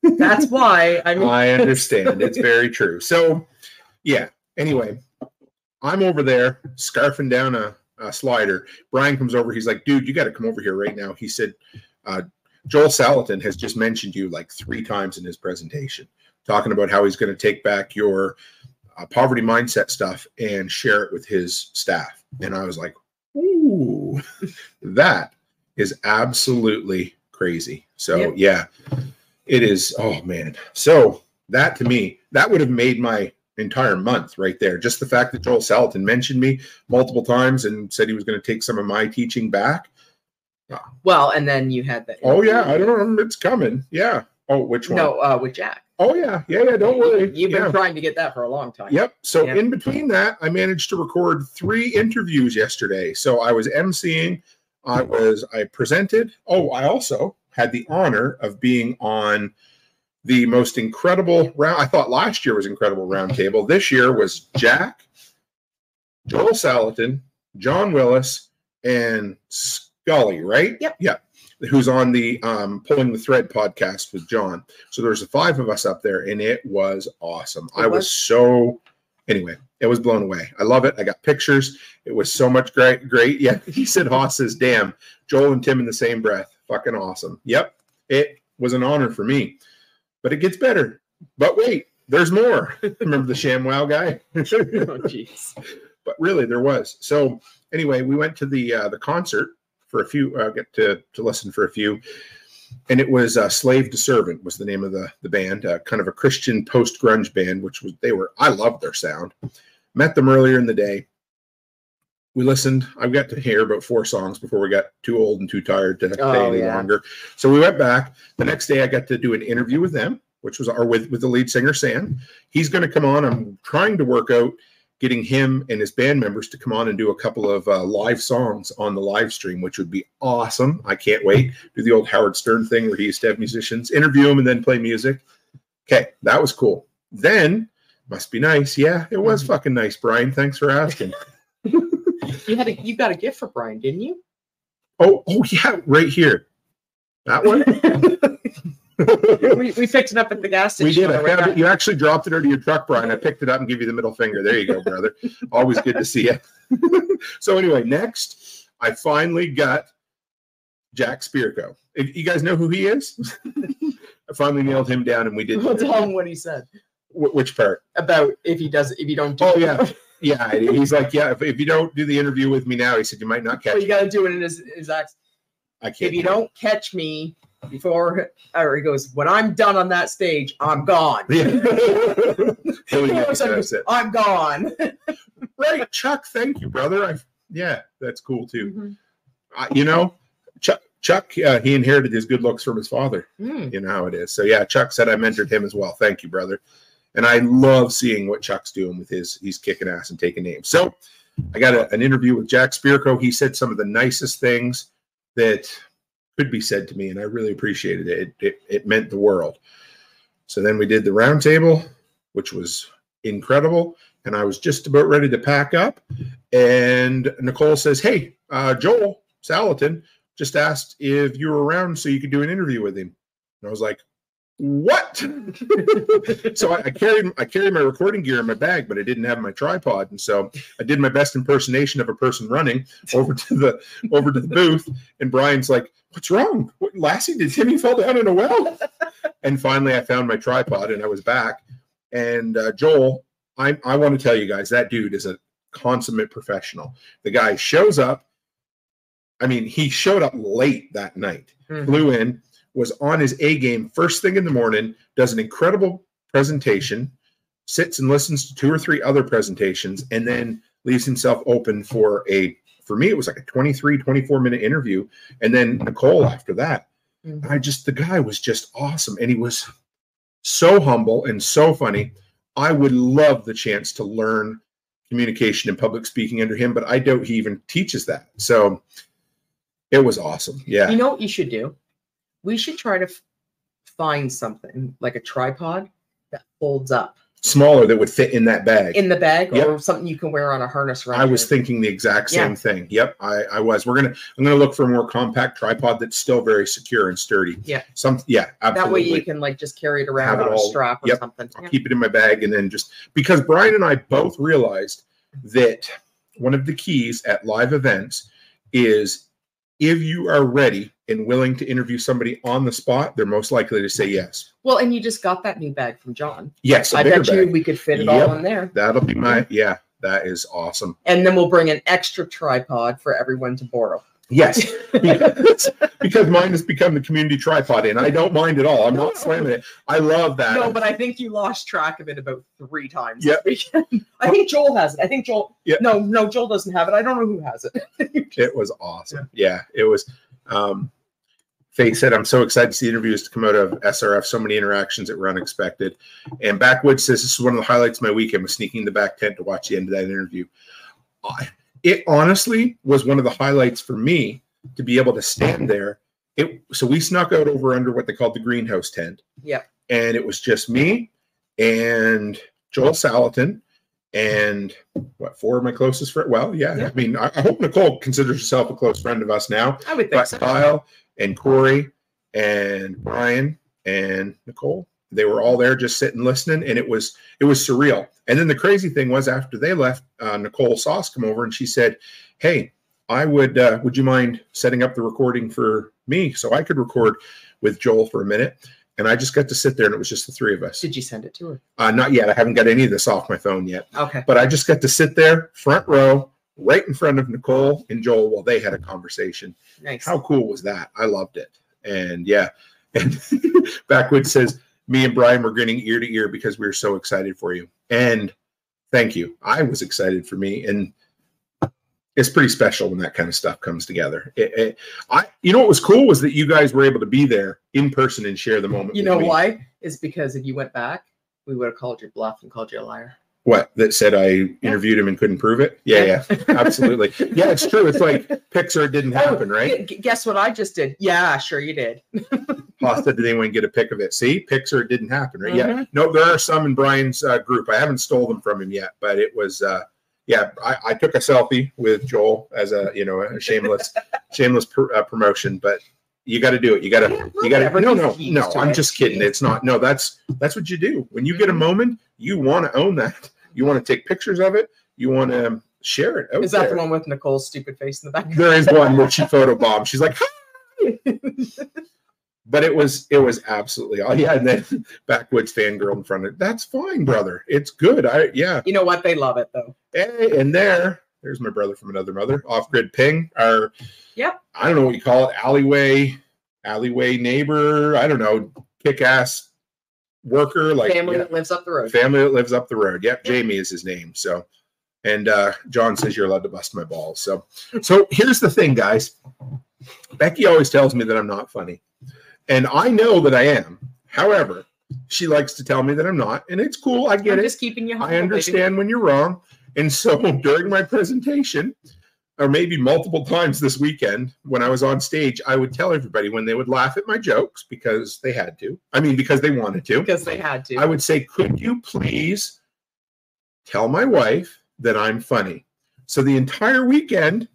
That's why. I understand. It's very true. So, yeah. Anyway, I'm over there scarfing down a slider. Brian comes over. He's like, dude, you got to come over here right now. He said, Joel Salatin has just mentioned you like 3 times in his presentation, talking about how he's going to take back your poverty mindset stuff and share it with his staff. And I was like, ooh, that is absolutely crazy. So, yeah, it is. Oh, man. So that, to me, that would have made my entire month right there. Just the fact that Joel Salatin mentioned me multiple times and said he was going to take some of my teaching back. Well, and then you had that. Oh, yeah. I don't know. It's coming. Yeah. Oh, which one? No, with Jack. Oh, yeah. Yeah. Don't worry. You've been trying to get that for a long time. Yep. So in between that, I managed to record 3 interviews yesterday. So I was emceeing. I presented. Oh, I also had the honor of being on the most incredible round. I thought last year was incredible roundtable. This year was Jack, Joel Salatin, John Willis, and Scully, right? Yep. Yeah. Who's on the Pulling the Thread podcast with John. So there's 5 of us up there, and it was awesome. I was so, anyway, it was blown away. I love it. I got pictures. It was so much great. Yeah. He said, Haas says, damn, Joel and Tim in the same breath. Fucking awesome. Yep. It was an honor for me. But it gets better. But wait, there's more. Remember the ShamWow guy? Oh, jeez. But really, there was. So anyway, we went to the concert for a few. Get to listen for a few, and it was "Slave to Servant" was the name of the band. Kind of a Christian post grunge band, which was I loved their sound. Met them earlier in the day. We listened. I got to hear about 4 songs before we got too old and too tired to stay any longer. So we went back. The next day, I got to do an interview with them, which was with the lead singer, Sam. He's going to come on. I'm trying to work out getting him and his band members to come on and do a couple of live songs on the live stream, which would be awesome. I can't wait. Do the old Howard Stern thing where he used to have musicians, interview them, and then play music. Okay, that was cool. Then, must be nice. Yeah, it was fucking nice, Brian. Thanks for asking. You got a gift for Brian, didn't you? Oh yeah, right here. That one. we picked it up at the gas station. We did. I found it. You actually dropped it out of your truck, Brian. I picked it up and give you the middle finger. There you go, brother. Always good to see you. So anyway, next, I finally got Jack Spirko. You guys know who he is? I finally nailed him down, and we did. Well, tell him what he said. Which part? About if you don't do it. Yeah. Yeah, he's like, yeah, if you don't do the interview with me now, he said, you might not catch me. You got to do it in his accent. I can't. If you don't catch me before, or he goes, when I'm done on that stage, I'm gone. Yeah. I'm gone. Right, Chuck, thank you, brother. Yeah, that's cool, too. Chuck, he inherited his good looks from his father. You know how it is. So, yeah, Chuck said I mentored him as well. Thank you, brother. And I love seeing what Chuck's doing with he's kicking ass and taking names. So I got an interview with Jack Spirko. He said some of the nicest things that could be said to me, and I really appreciated it. It meant the world. So then we did the roundtable, which was incredible. And I was just about ready to pack up. And Nicole says, hey, Joel Salatin just asked if you were around so you could do an interview with him. And I was like, what? So I carried my recording gear in my bag, but I didn't have my tripod, and so I did my best impersonation of a person running over to the booth. And Brian's like, "What's wrong, Lassie? Did Timmy fall down in a well?" And finally, I found my tripod, and I was back. And Joel, I want to tell you guys, that dude is a consummate professional. The guy shows up. I mean, he showed up late that night, flew in, was on his A game first thing in the morning, does an incredible presentation, sits and listens to 2 or 3 other presentations, and then leaves himself open for a for me, it was like a 23, 24-minute interview. And then Nicole after that. The guy was just awesome. And he was so humble and so funny. I would love the chance to learn communication and public speaking under him, but I doubt he even teaches that. So it was awesome. Yeah. You know what you should do? We should try to find something like a tripod that folds up. Smaller that would fit in that bag. In the bag, Yep. or something you can wear on a harness around. I was thinking the exact same thing. Yep, I was. I'm gonna look for a more compact tripod that's still very secure and sturdy. Yeah. Absolutely. That way you can like just carry it around on a strap or something. I'll keep it in my bag, and then just because Brian and I both realized that one of the keys at live events is if you are ready and willing to interview somebody on the spot, they're most likely to say yes. Well, and you just got that new bag from John. Yes, I bet you we could fit it all in there. That'll be that is awesome. And then we'll bring an extra tripod for everyone to borrow. Yes, because mine has become the community tripod, and I don't mind at all. I'm not slamming it. I love that. No, but I think you lost track of it about 3 times. Yeah. I think Joel has it. I think Joel. Yep. No, Joel doesn't have it. I don't know who has it. It was awesome. Yeah, it was. Faye said, I'm so excited to see interviews to come out of SRF. So many interactions that were unexpected. And Backwoods says, this is one of the highlights of my weekend was sneaking in the back tent to watch the end of that interview. It honestly was one of the highlights for me to be able to stand there. So we snuck out over under what they called the greenhouse tent. Yeah. And it was just me and Joel Salatin and 4 of my closest friends. Well, yeah. I mean, I hope Nicole considers herself a close friend of us now. I would think so. Kyle and Corey and Brian and Nicole, they were all there just sitting listening, and it was surreal. And then the crazy thing was after they left, Nicole Sauce come over and she said, hey, I would you mind setting up the recording for me so I could record with Joel for a minute? And I just got to sit there, and it was just the 3 of us. Did you send it to her? Not yet. I haven't got any of this off my phone yet. Okay. But I just got to sit there, front row, right in front of Nicole and Joel while they had a conversation. Nice. How cool was that? I loved it. And yeah. And Backwoods says, me and Brian were grinning ear to ear because we were so excited for you. And thank you. I was excited for me. And it's pretty special when that kind of stuff comes together. You know what was cool was that you guys were able to be there in person and share the moment. You know why? It's because if you went back, we would have called you bluff and called you a liar. What? That said I interviewed him and couldn't prove it? Yeah, absolutely. Yeah, it's true. It's like Pixar didn't happen, right? Guess what I just did? Yeah, sure you did. Pasta, did anyone get a pic of it? See, Pixar didn't happen, right? Yeah. No, there are some in Brian's group. I haven't stole them from him yet, but it was, I took a selfie with Joel as a shameless promotion, but you got to do it. You got to, no, I'm just kidding. It's not, no, that's what you do. When you get a moment, you want to own that. You want to take pictures of it. You want to share it. Is that the one with Nicole's stupid face in the back? There is one where she photobombed. She's like, hi! But it was absolutely, and then Backwoods fangirl in front of it. That's fine, brother. It's good. You know what? They love it though. Hey, and there's my brother from another mother. Off-grid ping. I don't know what you call it. Alleyway neighbor. I don't know. Kick-ass worker. Like family that lives up the road. Family that lives up the road. Yep. Jamie is his name. So, and John says you're allowed to bust my balls. So here's the thing, guys. Becky always tells me that I'm not funny. And I know that I am. However, she likes to tell me that I'm not. And it's cool. I get it. Just keeping you humble, I understand when you're wrong. And so during my presentation, or maybe multiple times this weekend when I was on stage, I would tell everybody when they would laugh at my jokes because they had to. I mean, because they wanted to. Because they had to. I would say, could you please tell my wife that I'm funny? So the entire weekend,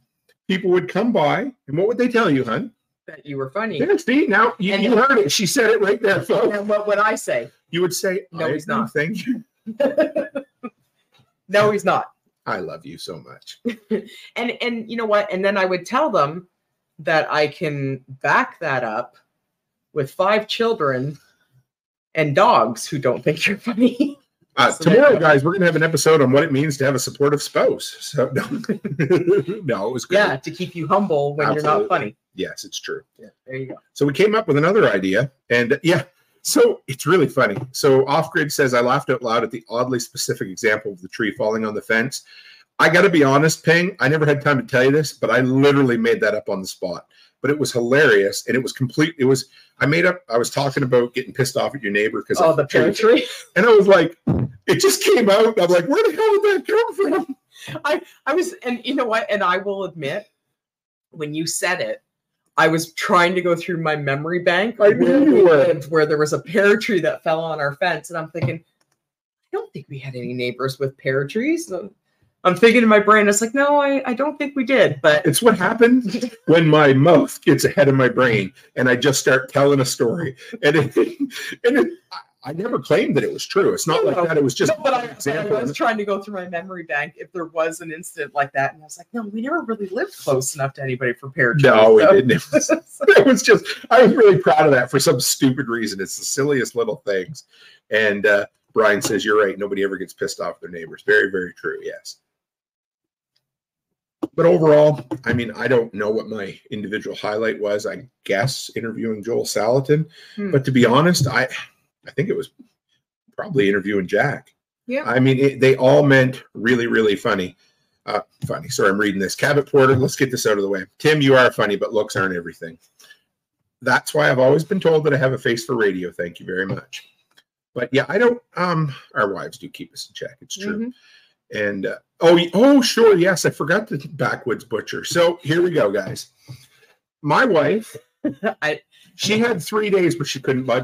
people would come by, and what would they tell you, hon? That you were funny. Yeah, see, now you heard it. She said it right there, folks. And what would I say? You would say, no, he's not. Thank you. No, he's not. I love you so much. and you know what? And then I would tell them that I can back that up with 5 children and dogs who don't think you're funny. Tomorrow, guys, we're going to have an episode on what it means to have a supportive spouse. So no, it was great. Yeah, to keep you humble when you're not funny. Yes, it's true. Yeah, there you go. So we came up with another idea, and so it's really funny. So Off-Grid says, I laughed out loud at the oddly specific example of the tree falling on the fence. I got to be honest, Ping, I never had time to tell you this, but I literally made that up on the spot. But it was hilarious, and it was complete. It was, I was talking about getting pissed off at your neighbor because of the pear tree. And I was like, it just came out. I'm like, where the hell did that come from? I was, and you know what? And I will admit, when you said it, I was trying to go through my memory bank where there was a pear tree that fell on our fence, and I'm thinking, I don't think we had any neighbors with pear trees. So I'm thinking in my brain, it's like, no, I don't think we did. But it's what happens when my mouth gets ahead of my brain and I just start telling a story. I never claimed that it was true. It's not like that. It was just an example. I was trying to go through my memory bank if there was an incident like that. And I was like, no, we never really lived close enough to anybody for pear trees. No, we didn't. It was just, I was really proud of that for some stupid reason. It's the silliest little things. And Brian says, you're right. Nobody ever gets pissed off at their neighbors. Very, very true. Yes. But overall, I mean, I don't know what my individual highlight was. I guess interviewing Joel Salatin. But to be honest, I think it was probably interviewing Jack. Yeah. I mean, they all meant really, really funny. Funny. Sorry, I'm reading this. Cabot Porter, let's get this out of the way. Tim, you are funny, but looks aren't everything. That's why I've always been told that I have a face for radio. Thank you very much. But yeah, I don't, our wives do keep us in check. It's true. And, oh, sure. Yes. I forgot the backwoods butcher. So here we go, guys. My wife, she had 3 days where she couldn't buy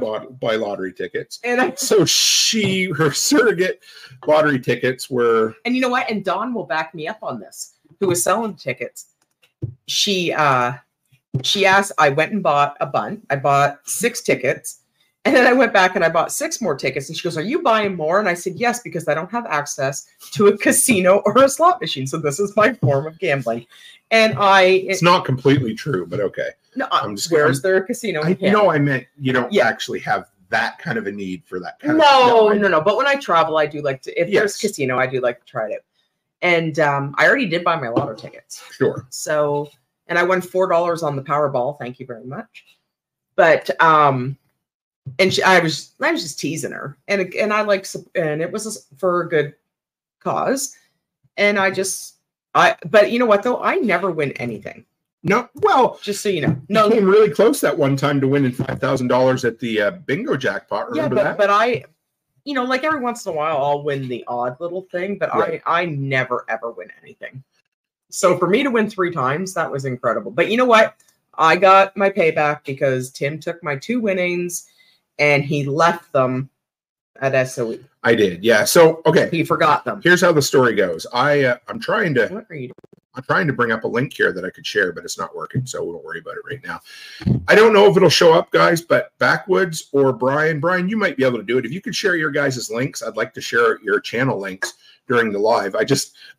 lottery tickets. And so her surrogate lottery tickets were. And you know what? And Dawn will back me up on this, who was selling tickets. She asked, I went and bought a bunch. I bought 6 tickets. And then I went back and I bought 6 more tickets. And she goes, are you buying more? And I said, yes, because I don't have access to a casino or a slot machine. So this is my form of gambling. And it's not completely true, but okay. No, where's there a casino? I meant you don't actually have that kind of a need for that kind of No. But when I travel, I do like to, if there's casino, I do like to try it. And I already did buy my lotto tickets. Sure. So, and I won $4 on the Powerball. Thank you very much. But, and I was just teasing her, and it was for a good cause, and but you know what though, I never win anything. No, well, just so you know, you came really close that one time to winning $5,000 at the bingo jackpot. Remember that? But I, like every once in a while, I'll win the odd little thing, but right. I never ever win anything. So for me to win 3 times, that was incredible. But you know what? I got my payback because Tim took my 2 winnings. And he left them at SOE. I did, yeah. So okay, he forgot them. Here's how the story goes. I'm trying to bring up a link here that I could share, but it's not working, so we won't worry about it right now. I don't know if it'll show up, guys, but Backwoods or Brian, you might be able to do it. If you could share your guys' links, I'd like to share your channel links during the live.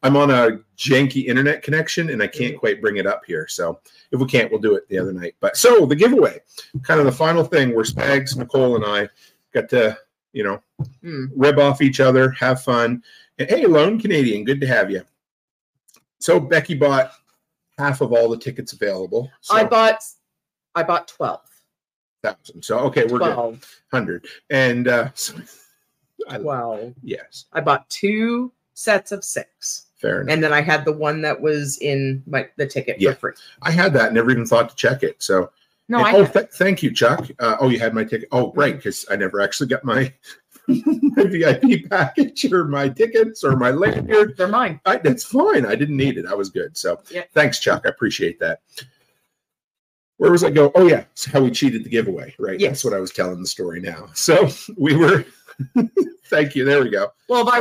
I'm on a janky internet connection and I can't quite bring it up here. So if we can't, we'll do it the other night. But so the giveaway, kind of the final thing where Spags, Nicole, and I got to, rib off each other, have fun. And hey, Lone Canadian, good to have you. So Becky bought half of all the tickets available. So I bought 12,000. So okay, we're 12. good. 100. And 12. Yes. I bought 2 sets of 6. Fair enough. And then I had the one that was in the ticket for free. I had that, never even thought to check it. So no, thank you, Chuck. You had my ticket. Oh, right, because I never actually got my VIP package or my tickets or my lanyard. They're mine. That's fine. I didn't need it. I was good. So thanks, Chuck. I appreciate that. Where was I go? Oh yeah, it's how we cheated the giveaway, right? Yes. That's what I was telling the story now. So we were. Thank you. There we go. Well, if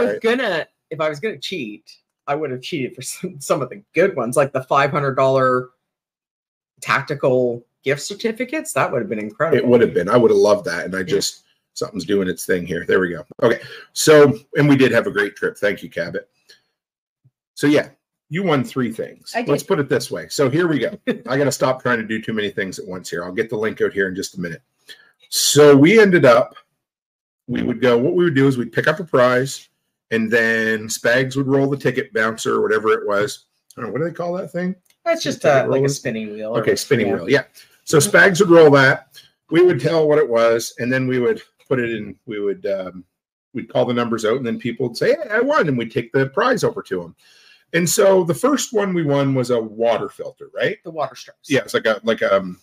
I was gonna cheat, I would have cheated for some of the good ones, like the $500 tactical gift certificates. That would have been incredible. It would have been. I would have loved that. And something's doing its thing here. There we go. Okay. So, and we did have a great trip. Thank you, Cabot. So yeah, you won 3 things. Let's put it this way. So here we go. I got to stop trying to do too many things at once here. I'll get the link out here in just a minute. So we ended up, what we would do is we'd pick up a prize, and then Spags would roll the ticket bouncer or whatever it was. I don't know, what do they call that thing? That's just like a spinning wheel. Okay, spinning wheel. Yeah. So Spags would roll that. We would tell what it was, and then we would put it in. We'd call the numbers out, and then people would say, "Hey, I won," and we'd take the prize over to them. And so the first one we won was a water filter, right? The water straws. Yeah, it's like a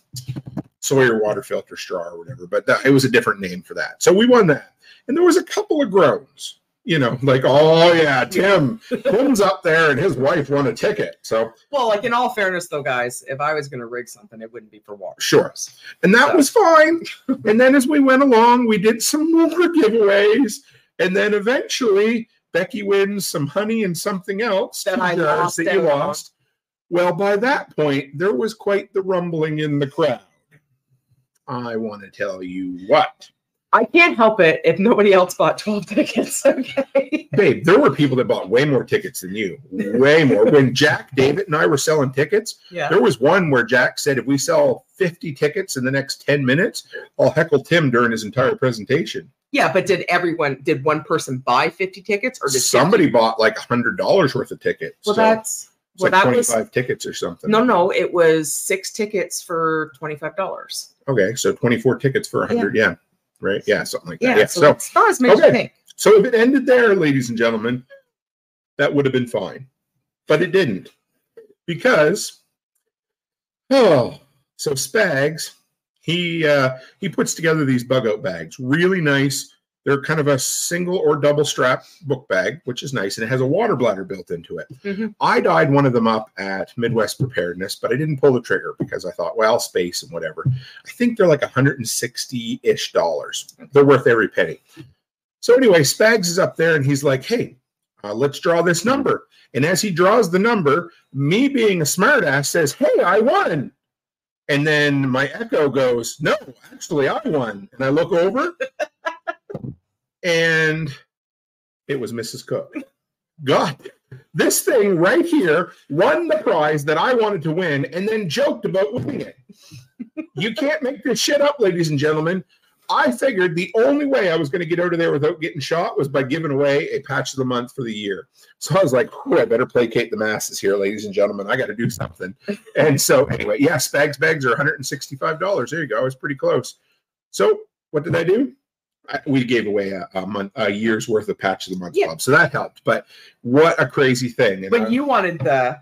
Sawyer water filter straw or whatever, but it was a different name for that. So we won that. And there was a couple of groans, you know, like, oh yeah, Tim's up there and his wife won a ticket. So, well, like in all fairness though, guys, if I was going to rig something, it wouldn't be for water. Sure. And that was fine. And then as we went along, we did some more giveaways. And then eventually Becky wins some honey and something else that I lost. That you lost. Well, by that point, there was quite the rumbling in the crowd. I want to tell you what. I can't help it if nobody else bought 12 tickets, okay? Babe, there were people that bought way more tickets than you. Way more. When Jack, David, and I were selling tickets, there was one where Jack said, if we sell 50 tickets in the next 10 minutes, I'll heckle Tim during his entire presentation. Yeah, but did one person buy 50 tickets? Or did somebody bought like $100 worth of tickets? Well, so that's... Well, like 25 tickets or something. No, it was 6 tickets for $25. Okay, so 24 tickets for 100. Yeah, right. Yeah, something like that. Yeah, so it's not as many as you think. So if it ended there, ladies and gentlemen, that would have been fine, but it didn't because so Spags he puts together these bug out bags, really nice. They're kind of a single or double strap book bag, which is nice, and it has a water bladder built into it. I dyed one of them up at Midwest Preparedness, but I didn't pull the trigger because I thought, well, space and whatever. I think they're like $160-ish. They're worth every penny. So anyway, Spags is up there, and he's like, hey, let's draw this number. And as he draws the number, me being a smartass says, hey, I won. And then my echo goes, no, actually, I won. And I look over. And it was Mrs. Cook. God, this thing right here won the prize that I wanted to win and then joked about winning it. You can't make this shit up, ladies and gentlemen. I figured the only way I was going to get out of there without getting shot was by giving away a patch of the month for the year. So I was like, I better placate the masses here, ladies and gentlemen. I got to do something. And so anyway, yeah, Spags bags are $165. There you go. I was pretty close. So what did I do? We gave away a year's worth of patch of the month club, so that helped. But what a crazy thing! And but you wanted the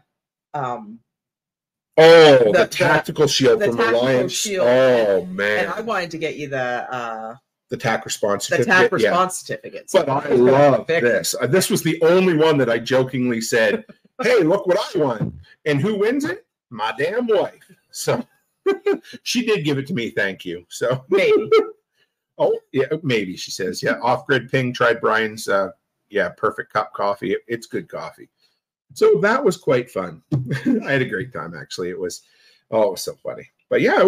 tactical shield from Alliance. Oh man! And I wanted to get you the TAC response certificate. The TAC response certificate. So but I love this. This was the only one that I jokingly said, "Hey, look what I won!" And who wins it? My damn wife. So she did give it to me. Thank you. So maybe. Oh, yeah, maybe, she says. Yeah, Off-Grid Ping tried Brian's, Perfect Cup coffee. It's good coffee. So that was quite fun. I had a great time, actually. It was so funny. But yeah,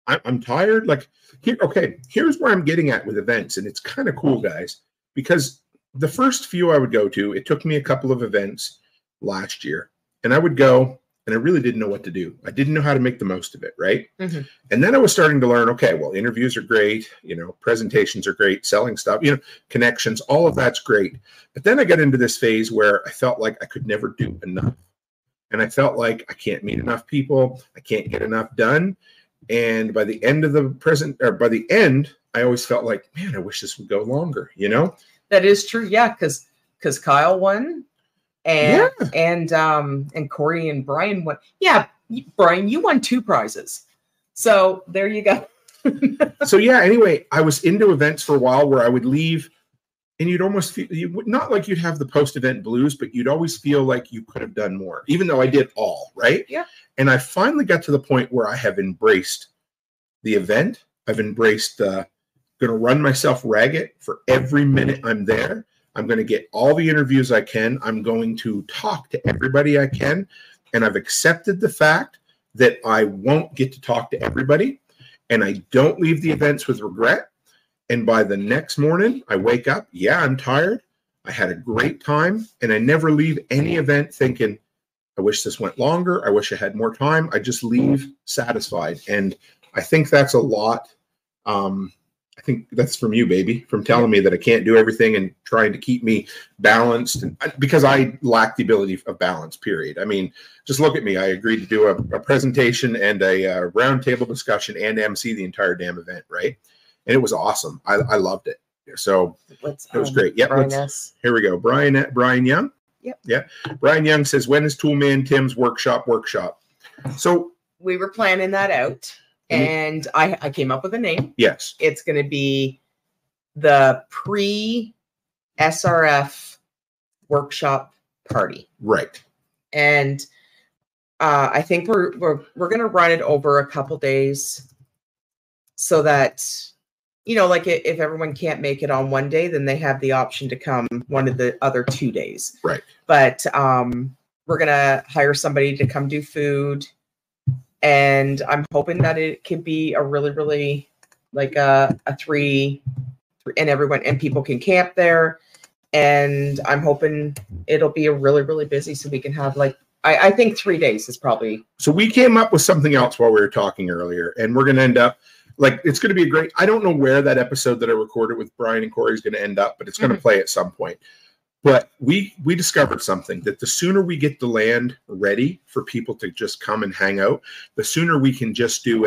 I'm tired. Like, here's where I'm getting at with events, and it's kind of cool, guys, because the first few I would go to, it took me a couple of events last year, and I would go, and I really didn't know what to do. I didn't know how to make the most of it, right? And then I was starting to learn, okay, well, interviews are great, presentations are great, selling stuff, connections, all of that's great. But then I got into this phase where I felt like I could never do enough. And I felt like I can't meet enough people, I can't get enough done. And by the end of I always felt like, man, I wish this would go longer, That is true, yeah, because Kyle won. And Corey and Brian won. Yeah, Brian, you won 2 prizes. So there you go. So yeah, anyway, I was into events for a while where I would leave and you'd almost feel, not like you'd have the post-event blues, but you'd always feel like you could have done more, even though I did all, right? Yeah. And I finally got to the point where I have embraced the event. I've embraced going to run myself ragged for every minute I'm there. I'm going to get all the interviews I can. I'm going to talk to everybody I can. And I've accepted the fact that I won't get to talk to everybody. And I don't leave the events with regret. And by the next morning, I wake up. Yeah, I'm tired. I had a great time. And I never leave any event thinking, I wish this went longer. I wish I had more time. I just leave satisfied. And I think that's a lot. I think that's from you, baby, from telling me that I can't do everything and trying to keep me balanced, and because I lack the ability of balance, period. I mean, just look at me. I agreed to do a presentation and a roundtable discussion and MC the entire damn event, right? And it was awesome. I loved it. So it was great. Yep. Here we go. Brian Young. Yep. Yeah. Brian Young says, when is Toolman Tim's workshop? So we were planning that out, and I came up with a name. Yes. It's going to be the pre-SRF workshop party. Right. And I think we're going to run it over a couple days so that, you know, like if everyone can't make it on one day, then they have the option to come one of the other 2 days. Right. But we're going to hire somebody to come do food. And I'm hoping that it could be a really, really like a three, and everyone and people can camp there. And I'm hoping it'll be a really, really busy so we can have like, I think 3 days is probably. So we came up with something else while we were talking earlier, and we're going to end up like, it's going to be a great, I don't know where that episode that I recorded with Brian and Corey is going to end up, but it's going to play at some point. But we discovered something, that the sooner we get the land ready for people to just come and hang out, the sooner we can just do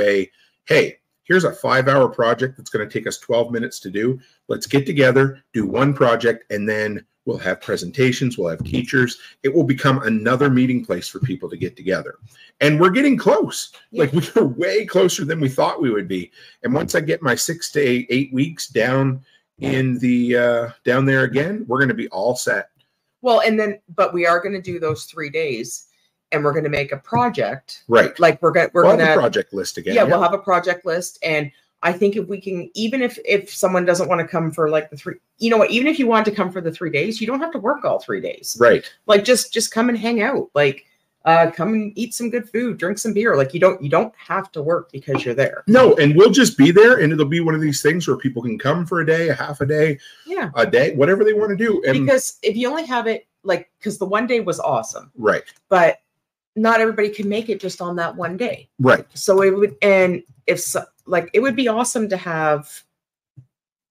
hey, here's a 5-hour project that's going to take us 12 minutes to do. Let's get together, do one project, and then we'll have presentations, we'll have teachers. It will become another meeting place for people to get together. And we're getting close. Yeah. Like, we're way closer than we thought we would be. And once I get my 6 to 8 weeks down in the down there again, we're going to be all set. Well, and then, but we are going to do those 3 days, and we're going to make a project. Right. Like we're going to have a project list again. Yeah, we'll have a project list. And I think if we can, even if someone doesn't want to come for like the 3, you know what, even if you want to come for the 3 days, you don't have to work all 3 days. Right. Like just come and hang out. Like come and eat some good food, drink some beer. Like you don't have to work because you're there. No, and we'll just be there, and it'll be one of these things where people can come for a day, a half a day, a day, whatever they want to do. And because if you only have it like, because the one day was awesome. Right. But not everybody can make it just on that one day. Right. So it would, and if like, it would be awesome to have,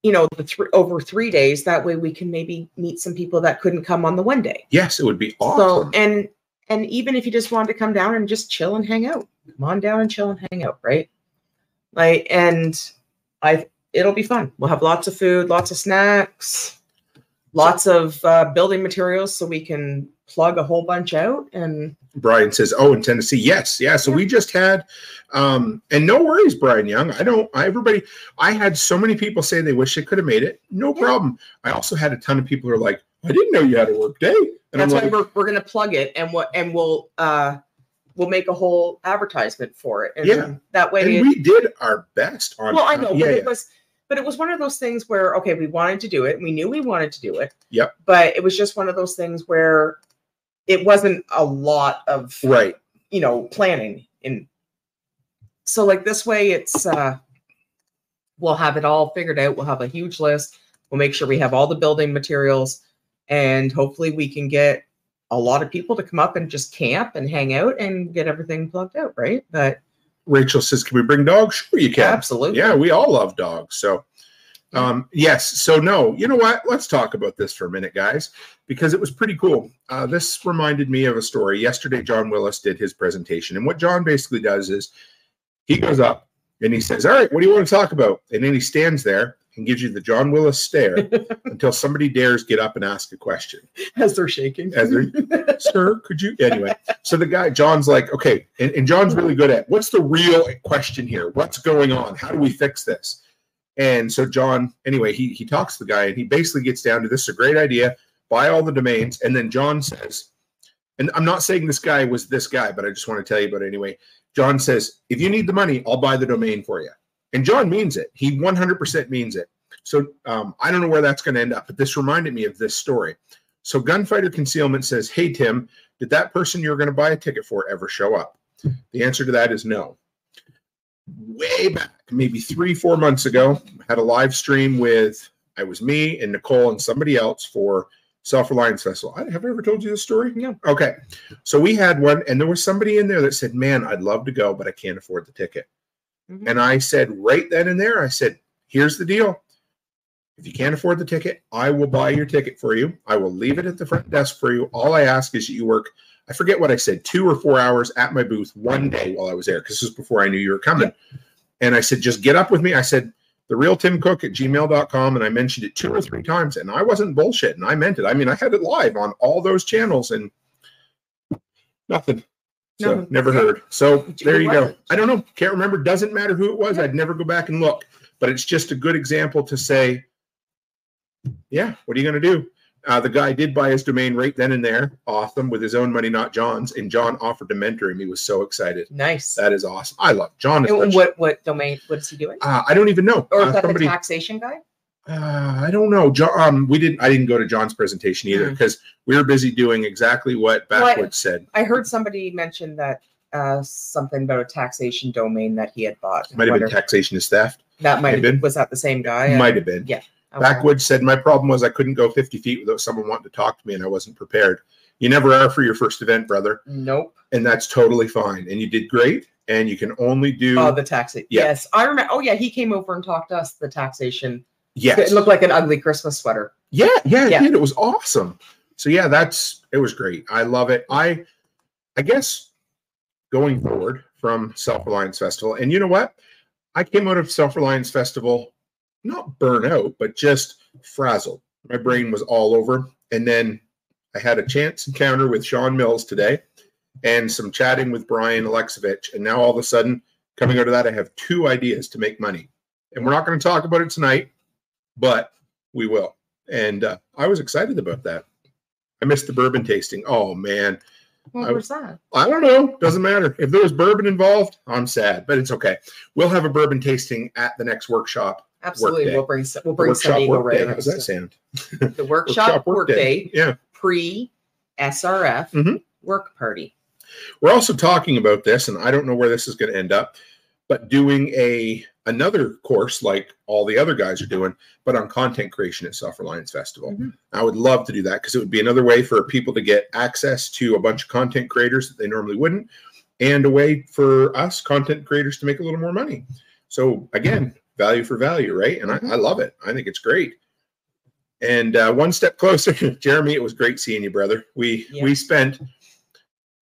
you know, over 3 days. That way we can maybe meet some people that couldn't come on the one day. Yes, it would be awesome. So, and even if you just wanted to come down and just chill and hang out, come on down and chill and hang out. Right. Like, and it'll be fun. We'll have lots of food, lots of snacks, lots of building materials so we can plug a whole bunch out. And Brian says, oh, in Tennessee. Yes. Yeah. So we just had, and no worries, Brian Young. I had so many people say they wish they could have made it. No problem. I also had a ton of people who are like, I didn't know you had a work day. And that's why we're going to plug it, and we'll make a whole advertisement for it. And that way. And we did our best on. Well, I know, but it was one of those things where, okay, we wanted to do it. We knew we wanted to do it. Yep. But it was just one of those things where it wasn't a lot of, you know, planning. And so like this way it's, we'll have it all figured out. We'll have a huge list. We'll make sure we have all the building materials, and hopefully we can get a lot of people to come up and just camp and hang out and get everything plugged out. Right. But Rachel says, can we bring dogs? Sure, you can. Absolutely. Yeah, we all love dogs. So, yes. So, no, you know what? Let's talk about this for a minute, guys, because it was pretty cool. This reminded me of a story. Yesterday, John Willis did his presentation. And what John basically does is he goes up and he says, all right, what do you want to talk about? And then he stands there and gives you the John Willis stare until somebody dares get up and ask a question. As they're shaking. Sir, could you? Anyway, so the guy, John's like, okay, and John's really good at, what's the real question here? What's going on? How do we fix this? And so John, anyway, he talks to the guy, and he basically gets down to, this is a great idea, buy all the domains. And then John says, and I'm not saying this guy was this guy, but I just want to tell you about it anyway. John says, if you need the money, I'll buy the domain for you. And John means it. He 100% means it. So I don't know where that's going to end up, but this reminded me of this story. So Gunfighter Concealment says, hey, Tim, did that person you were going to buy a ticket for ever show up? The answer to that is no. Way back, maybe 3-4 months ago, I had a live stream with, it was me and Nicole and somebody else for Self-Reliance Festival. Have I ever told you this story? No. Okay. So we had one, and there was somebody in there that said, man, I'd love to go, but I can't afford the ticket. Mm-hmm. And I said right then and there, I said, here's the deal. If you can't afford the ticket, I will buy your ticket for you. I will leave it at the front desk for you. All I ask is that you work, I forget what I said, 2 or 4 hours at my booth one day while I was there, because this was before I knew you were coming. Yeah. And I said, just get up with me. I said, therealtimcook@gmail.com, and I mentioned it 2 or 3 times, and I wasn't bullshitting. I meant it. I mean, I had it live on all those channels, and nothing. So never heard. So there you go. I don't know. Can't remember. Doesn't matter who it was. I'd never go back and look. But it's just a good example to say, yeah, what are you going to do? The guy did buy his domain right then and there, awesome, with his own money, not John's. And John offered to mentor him. He was so excited. Nice. That is awesome. I love John. And what domain? What is he doing? I don't even know. Or is that the taxation guy? I don't know. John, I didn't go to John's presentation either because we were busy doing exactly what Backwoods said. I heard somebody mention that something about a taxation domain that he had bought. Might have been taxation is theft. That might have been. Was that the same guy? Might have been. Yeah. Okay. Backwoods said, my problem was I couldn't go 50 feet without someone wanting to talk to me, and I wasn't prepared. You never are for your first event, brother. Nope. And that's totally fine. And you did great. And you can only do... Oh, the taxation. Yeah. Yes. I remember. Oh, yeah. He came over and talked to us, the taxation. Yes. It looked like an ugly Christmas sweater. Yeah. It did. It was awesome. So, yeah, it was great. I love it. I guess going forward from Self-Reliance Festival, and you know what? I came out of Self-Reliance Festival not burn out, but just frazzled. My brain was all over. And then I had a chance encounter with Sean Mills today and some chatting with Brian Alexovich. And now all of a sudden, coming out of that, I have 2 ideas to make money. And we're not going to talk about it tonight, but we will. And I was excited about that. I missed the bourbon tasting. Oh, man. What was that? I don't know. Doesn't matter. If there was bourbon involved, I'm sad, but it's okay. We'll have a bourbon tasting at the next workshop. Absolutely. We'll bring some Eagle Ray. How does that sound? The workshop workday. Yeah. Pre-SRF work party. We're also talking about this, and I don't know where this is going to end up, but doing another course like all the other guys are doing, but on content creation at Self-Reliance Festival. I would love to do that because it would be another way for people to get access to a bunch of content creators that they normally wouldn't, and a way for us content creators to make a little more money. So again, value for value, right? And I love it. I think it's great. And one step closer, Jeremy, it was great seeing you, brother. We spent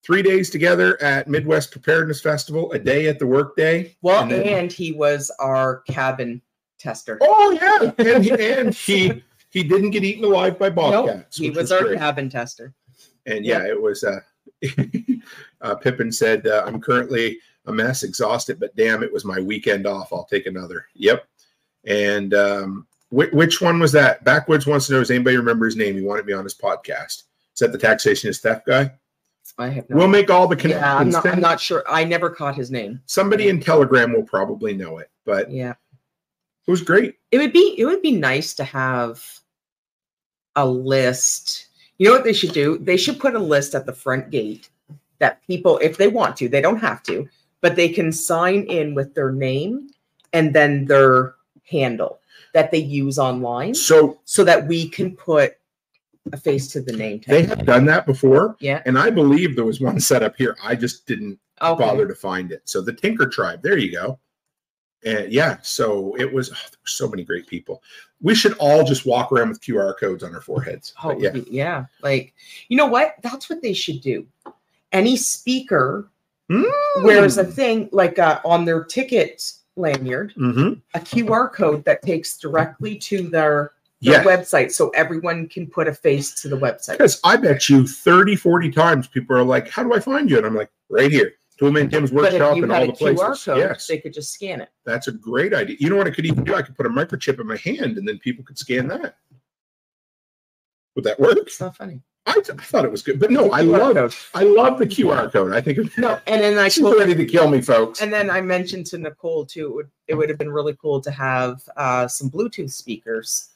3 days together at Midwest Preparedness Festival, a day at the work day. Well, and he was our cabin tester. Oh, yeah. And he didn't get eaten alive by bobcats. Nope, he was our cabin tester. And yeah, it was, Pippin said, I'm currently a mess, exhausted, but damn, it was my weekend off. I'll take another. Yep. And which one was that? Backwoods wants to know, does anybody remember his name? He wanted me on his podcast. Is that the taxation is theft guy? I have no We'll make all the connections. Yeah, I'm not sure. I never caught his name. Somebody in Telegram will probably know it, but yeah, it was great. It would be nice to have a list. You know what they should do? They should put a list at the front gate that people, if they want to, they don't have to, but they can sign in with their name and then their handle that they use online. So that we can put a face to the name tag. They have done that before. Yeah. And I believe there was one set up here. I just didn't bother to find it. So the Tinker Tribe, there you go. And yeah, so it was, there were so many great people. We should all just walk around with QR codes on our foreheads. Oh, yeah. Like, you know what? That's what they should do. Any speaker wears a thing like on their ticket lanyard, a QR code that takes directly to their website, so everyone can put a face to the website. Because I bet you 30, 40 times people are like, how do I find you? And I'm like, right here. Toolman Tim's workshop and all the places. QR code, they could just scan it. That's a great idea. You know what I could even do? I could put a microchip in my hand and then people could scan that. Would that work? It's not funny. I thought it was good, but no, I love the QR code. I think no, and then she's ready to kill me, folks. And then I mentioned to Nicole too, it would have been really cool to have some Bluetooth speakers,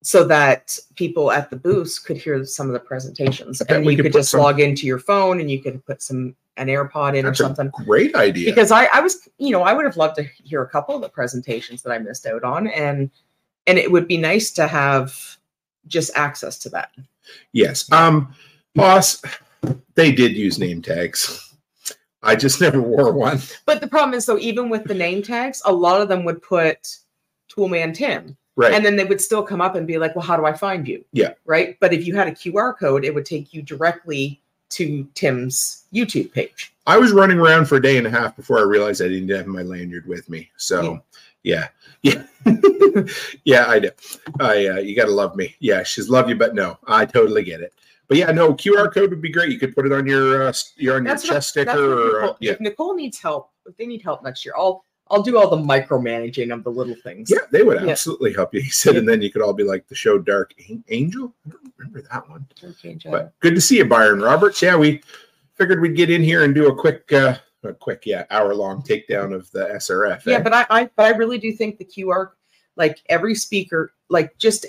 so that people at the booths could hear some of the presentations, and you could just log into your phone and you could put an AirPod in or something. Great idea. Because I was, I would have loved to hear a couple of the presentations that I missed out on, and it would be nice to have just access to that. Yes. Boss, they did use name tags. I just never wore one. But the problem is, though, even with the name tags, a lot of them would put Toolman Tim. Right. And then they would still come up and be like, well, how do I find you? Yeah. Right. But if you had a QR code, it would take you directly to Tim's YouTube page. I was running around for a day and a half before I realized I didn't have my lanyard with me. So Yeah. Yeah. Yeah, I do. You got to love me. Yeah, she's love you, but no, I totally get it. But yeah, no, QR code would be great. You could put it on your chest sticker. Or, if Nicole needs help, if they need help next year, I'll do all the micromanaging of the little things. Yeah, they would absolutely help you. He said, and then you could all be like the show Dark Angel. I don't remember that one. But good to see you, Byron Roberts. Yeah, we figured we'd get in here and do a quick hour-long takedown of the SRF. Yeah, but I really do think the QR, like every speaker, just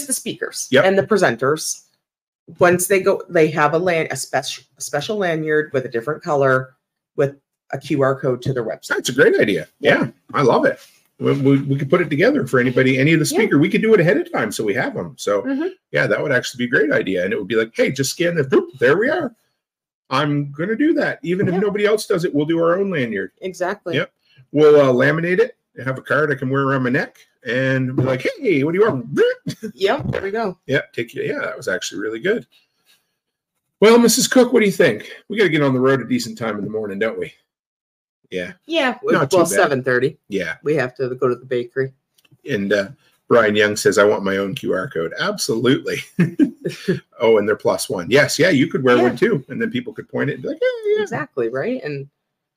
the speakers and the presenters, once they go, they have a special lanyard with a different color with a QR code to their website. That's a great idea. Yeah, I love it. We could put it together for any of the speaker. We could do it ahead of time so we have them. So yeah, that would actually be a great idea. And it would be like, hey, just scan this. Boop, there we are. I'm going to do that. Even if nobody else does it, we'll do our own lanyard. Exactly. Yep. We'll laminate it and have a card I can wear around my neck and be like, hey, what do you want? Yep. There we go. Yeah. That was actually really good. Well, Mrs. Cook, what do you think? We got to get on the road a decent time in the morning, don't we? Yeah. Yeah. Well, 7:30. Yeah. We have to go to the bakery. And Brian Young says, I want my own QR code. Absolutely. Oh, and they're +1. Yes. Yeah. You could wear one too. And then people could point it and be like, yeah. Exactly. Right. And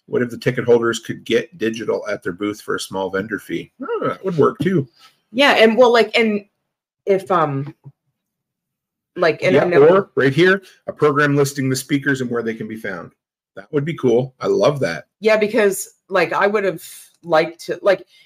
what if the ticket holders could get digital at their booth for a small vendor fee? Oh, that would work too. Yeah. And and if, or right here, a program listing the speakers and where they can be found. That would be cool. I love that. Yeah, because I would have liked to,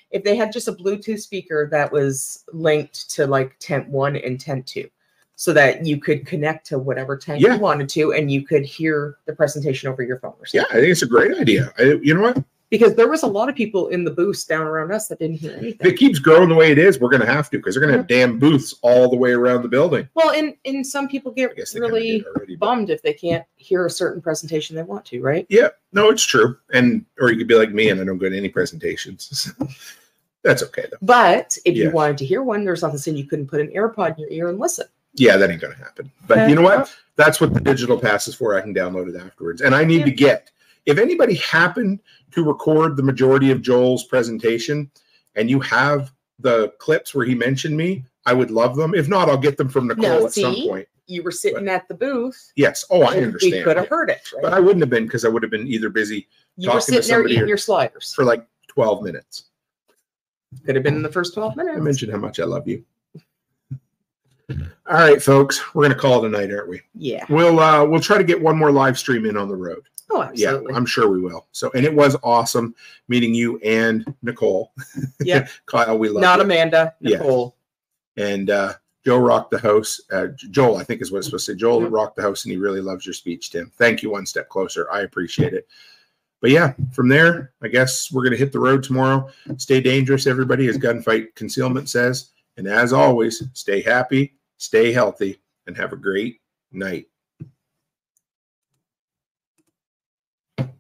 if they had just a Bluetooth speaker that was linked to tent 1 and tent 2, so that you could connect to whatever tent you wanted to, and you could hear the presentation over your phone or something. Yeah, I think it's a great idea. You know what? Because there was a lot of people in the booths down around us that didn't hear anything. If it keeps growing the way it is, we're going to have to, because they're going to have damn booths all the way around the building. Well, and some people get really bummed if they can't hear a certain presentation they want to, right? Yeah, no, it's true. Or you could be like me and I don't go to any presentations. That's okay, though. But if you wanted to hear one, there's nothing saying you couldn't put an AirPod in your ear and listen. Yeah, that ain't going to happen. But you know what? That's what the digital pass is for. I can download it afterwards. And I need to get, if anybody happened to record the majority of Joel's presentation and you have the clips where he mentioned me, I would love them. If not, I'll get them from Nicole at some point. You were sitting at the booth. Yes. Oh, I understand. We could have heard it. Right? But I wouldn't have been, because I would have been either busy you were sitting there eating your sliders for 12 minutes. Could have been in the first 12 minutes. I mentioned how much I love you. All right, folks, we're going to call it a night, aren't we? Yeah. We'll try to get one more live stream in on the road. Oh, absolutely. Yeah, I'm sure we will. So, and it was awesome meeting you and Nicole. Yeah. Kyle, we love Not you. Amanda, Nicole. Yeah. And Joe rocked the house. Joel, I think is what it's supposed to say. Joel rocked the house, and he really loves your speech, Tim. Thank you. One step closer. I appreciate it. But yeah, from there, I guess we're going to hit the road tomorrow. Stay dangerous, everybody, as Gunfight Concealment says. And as always, stay happy, stay healthy, and have a great night.